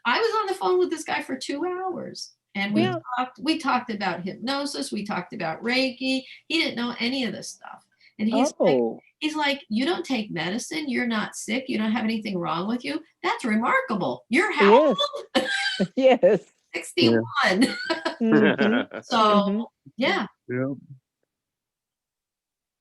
I was on the phone with this guy for 2 hours. And we talked about hypnosis. We talked about Reiki. He didn't know any of this stuff. And he's like, you don't take medicine. You're not sick. You don't have anything wrong with you. That's remarkable. You're how old? Yes. 61. So, yeah.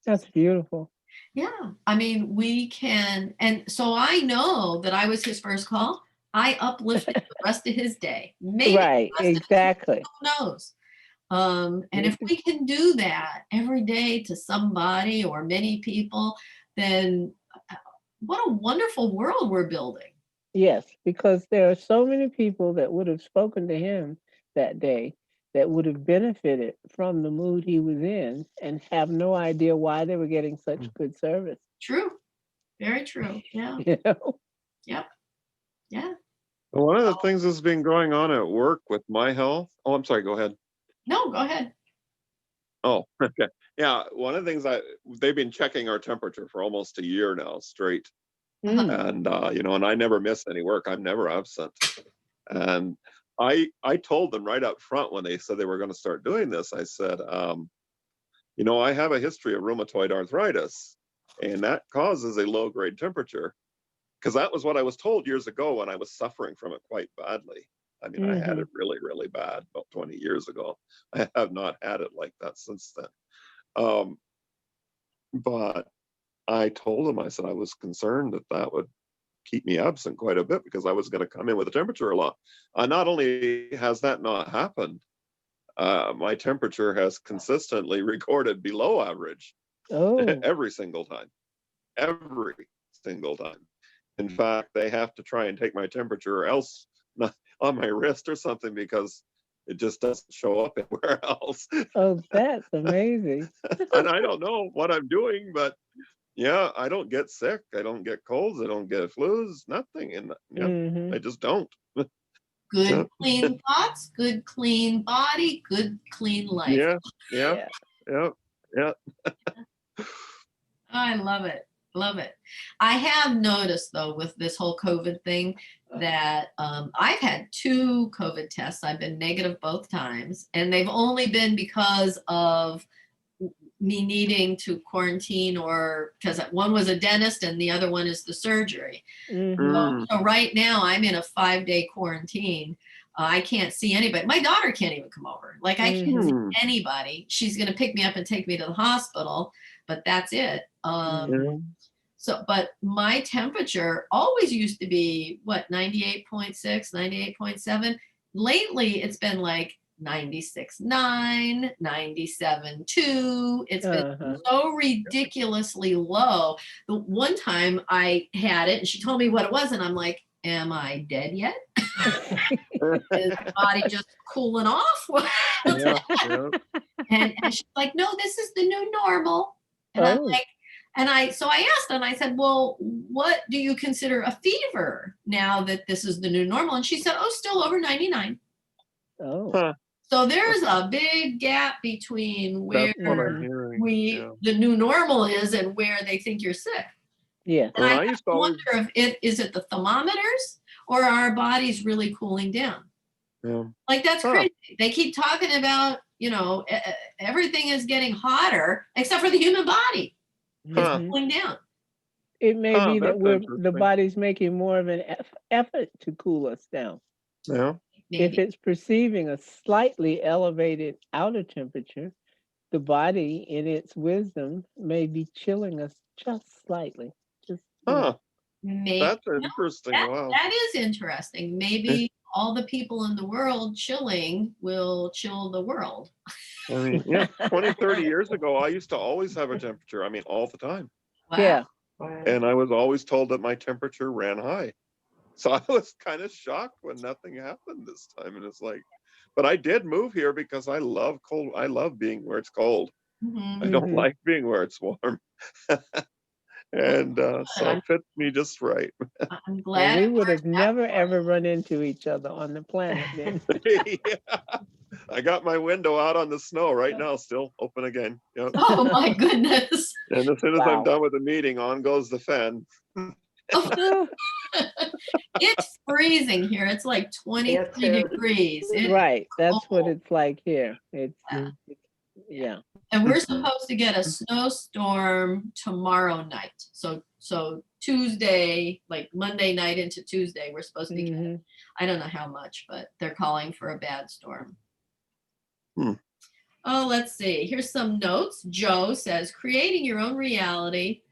That's beautiful. Yeah. I mean, we can. And so I know that I was his first call. I uplifted the rest of his day. Maybe right. Exactly. Who knows? And if we can do that every day to somebody or many people, then what a wonderful world we're building. Yes, because there are so many people that would have spoken to him that day that would have benefited from the mood he was in and have no idea why they were getting such good service. True. Very true. Yeah. Yep. Yeah. One of the things that's been going on at work with my health. Oh, I'm sorry. Go ahead. No, go ahead. Oh, okay. Yeah. One of the things they've been checking our temperature for almost a year now straight. And, and I never miss any work. I'm never absent. And I told them right up front when they said they were going to start doing this, I said, I have a history of rheumatoid arthritis, and that causes a low grade temperature. Because that was what I was told years ago when I was suffering from it quite badly. I mean, I had it really, really bad about 20 years ago. I have not had it like that since then. But I told him, I said I was concerned that would keep me absent quite a bit because I was going to come in with a temperature a lot. Not only has that not happened, my temperature has consistently recorded below average every single time. Every single time. In fact, they have to try and take my temperature or else on my wrist or something because it just doesn't show up anywhere else. Oh, that's amazing. And I don't know what I'm doing, but yeah, I don't get sick. I don't get colds. I don't get flus, nothing. And I just don't. Good, clean thoughts, good, clean body, good, clean life. Yeah. I love it. Love it. I have noticed, though, with this whole COVID thing that I've had 2 COVID tests. I've been negative both times, and they've only been because of me needing to quarantine or because one was a dentist and the other one is the surgery. So right now I'm in a 5-day quarantine. I can't see anybody. My daughter can't even come over. Like I can't see anybody. She's going to pick me up and take me to the hospital, but that's it. So, but my temperature always used to be 98.6, 98.7. Lately, it's been like 96.9, 97.2. It's been so ridiculously low. The one time I had it and she told me what it was, and I'm like, am I dead yet? Is the body just cooling off? And she's like, no, this is the new normal. And I'm like, And so I asked her, and I said, well, what do you consider a fever now that this is the new normal? And she said, oh, still over 99. Oh. Huh. So there's a big gap between where That's what I'm hearing. Yeah. the new normal is and where they think you're sick. Yeah. And Well, I I used to always, wonder if is it the thermometers or are our bodies really cooling down? yeah. Like, that's Huh. crazy. They keep talking about, everything is getting hotter except for the human body. It's Huh. cooling down. It may Huh, be that that's the interesting. body's making more of an effort to cool us down. Yeah. Maybe. If it's perceiving a slightly elevated outer temperature, the body, in its wisdom, may be chilling us just slightly. Just Huh. Maybe. That's interesting. Wow. That is interesting. Maybe all the people in the world chilling will chill the world. I mean, yeah, 20, 30 years ago, I used to always have a temperature. I mean, all the time. Wow. Yeah. And I was always told that my temperature ran high. So I was kind of shocked when nothing happened this time. And it's like, but I did move here because I love cold. I love being where it's cold. Mhm. I don't like being where it's warm. And so it fits me just right. I'm Well, glad we it would have worked out never for ever run into each other on the planet then. Yeah. I got my window out on the snow right now, still open again. Yep. you. Oh my goodness. And as soon as I'm Wow. done with the meeting, on goes the fan. It's freezing here. It's like 23 too. degrees. Right. That's what cold. it's like here. Yeah. Yeah. And we're supposed to get a snowstorm tomorrow night. So Tuesday, like Monday night into Tuesday, we're supposed to get, Mhm. I don't know how much, but they're calling for a bad storm. Hmm. Oh, let's see. Here's some notes. Joe says, creating your own reality.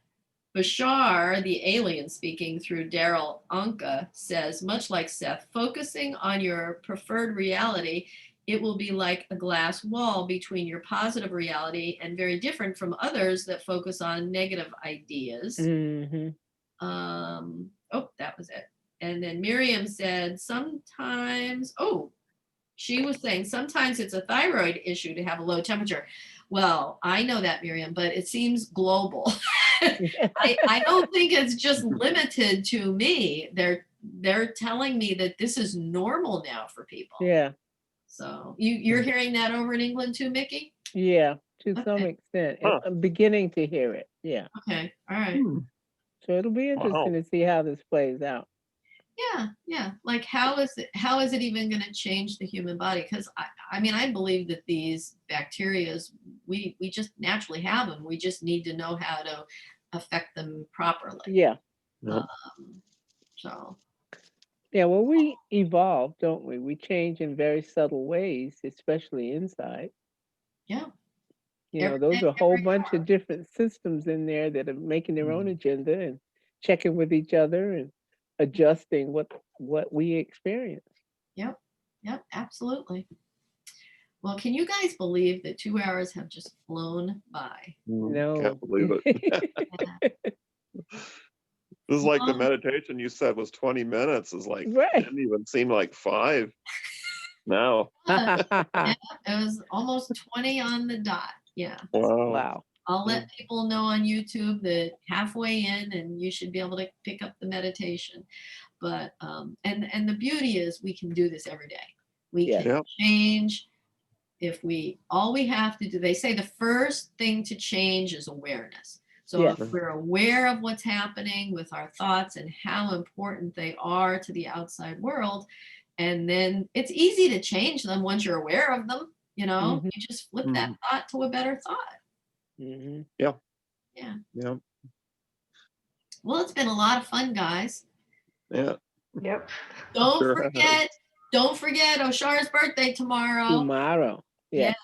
Bashar, the alien speaking through Daryl Anka, says, much like Seth, focusing on your preferred reality, it will be like a glass wall between your positive reality and very different from others that focus on negative ideas. Mhm. Oh, that was it. And then Miriam said, sometimes, she was saying sometimes it's a thyroid issue to have a low temperature. Well, I know that, Miriam, but it seems global. I don't think it's just limited to me. They're telling me that this is normal now for people. Yeah. So you're hearing that over in England too, Mickey? Yeah. To some Okay. extent. Huh. I'm beginning to hear it. Yeah. Okay. All right. Hmm. So it'll be interesting to see how this plays out. Yeah. Like how is it even going to change the human body? Because I mean, I believe that these bacterias, we just naturally have them. We just need to know how to affect them properly. Yeah. Yeah. So Yeah. Well, we evolve, don't we? We change in very subtle ways, especially inside. yeah. You know, those are a whole bunch of different systems in there that are making their own agenda and checking with each other and adjusting what we experience. Yep, absolutely. Well, can you guys believe that 2 hours have just flown by? No. Can't believe it. This is like the meditation you said was 20 minutes. Is like, Right. it didn't even seem like 5 now. It was almost 20 on the dot. Yeah. Wow. Wow. I'll let people know on YouTube that halfway in and you should be able to pick up the meditation. But and the beauty is we can do this every day. We Yeah. can change if all we have to do, they say the first thing to change is awareness. So Yes. if we're aware of what's happening with our thoughts and how important they are to the outside world, and then it's easy to change them once you're aware of them, Mhm. you just flip that thought to a better thought. Mhm. Yeah. Yeah. Yeah. Well, it's been a lot of fun, guys. Yeah. Yep. Don't Sure forget Oshar's birthday tomorrow. Tomorrow. Yeah.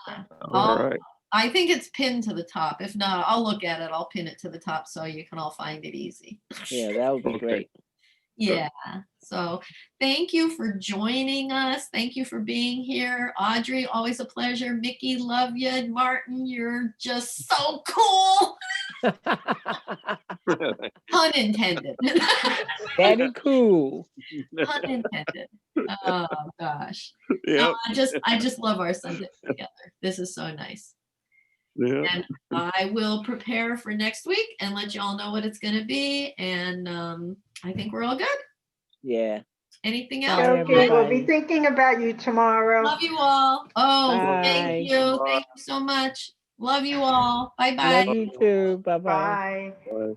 All right. I think it's pinned to the top. If not, I'll look at it. I'll pin it to the top so you can all find it easy. Yeah, that would be Okay. great. Yeah. So thank you for joining us. Thank you for being here. Audrey, always a pleasure. Mickey, love you. Martyn, you're just so cool. Pun intended. Very cool. Pun intended. Oh gosh. Yeah. I just love our Sunday together. This is so nice. Yeah. And I will prepare for next week and let you all know what it's going to be. And I think we're all good. Yeah. Anything Bye, else? Okay, we'll be everybody. thinking about you tomorrow. Love you all. Oh, Bye. thank you. Thank you so much. Love you all. Bye bye. Love you too. Bye-bye. Bye. Bye.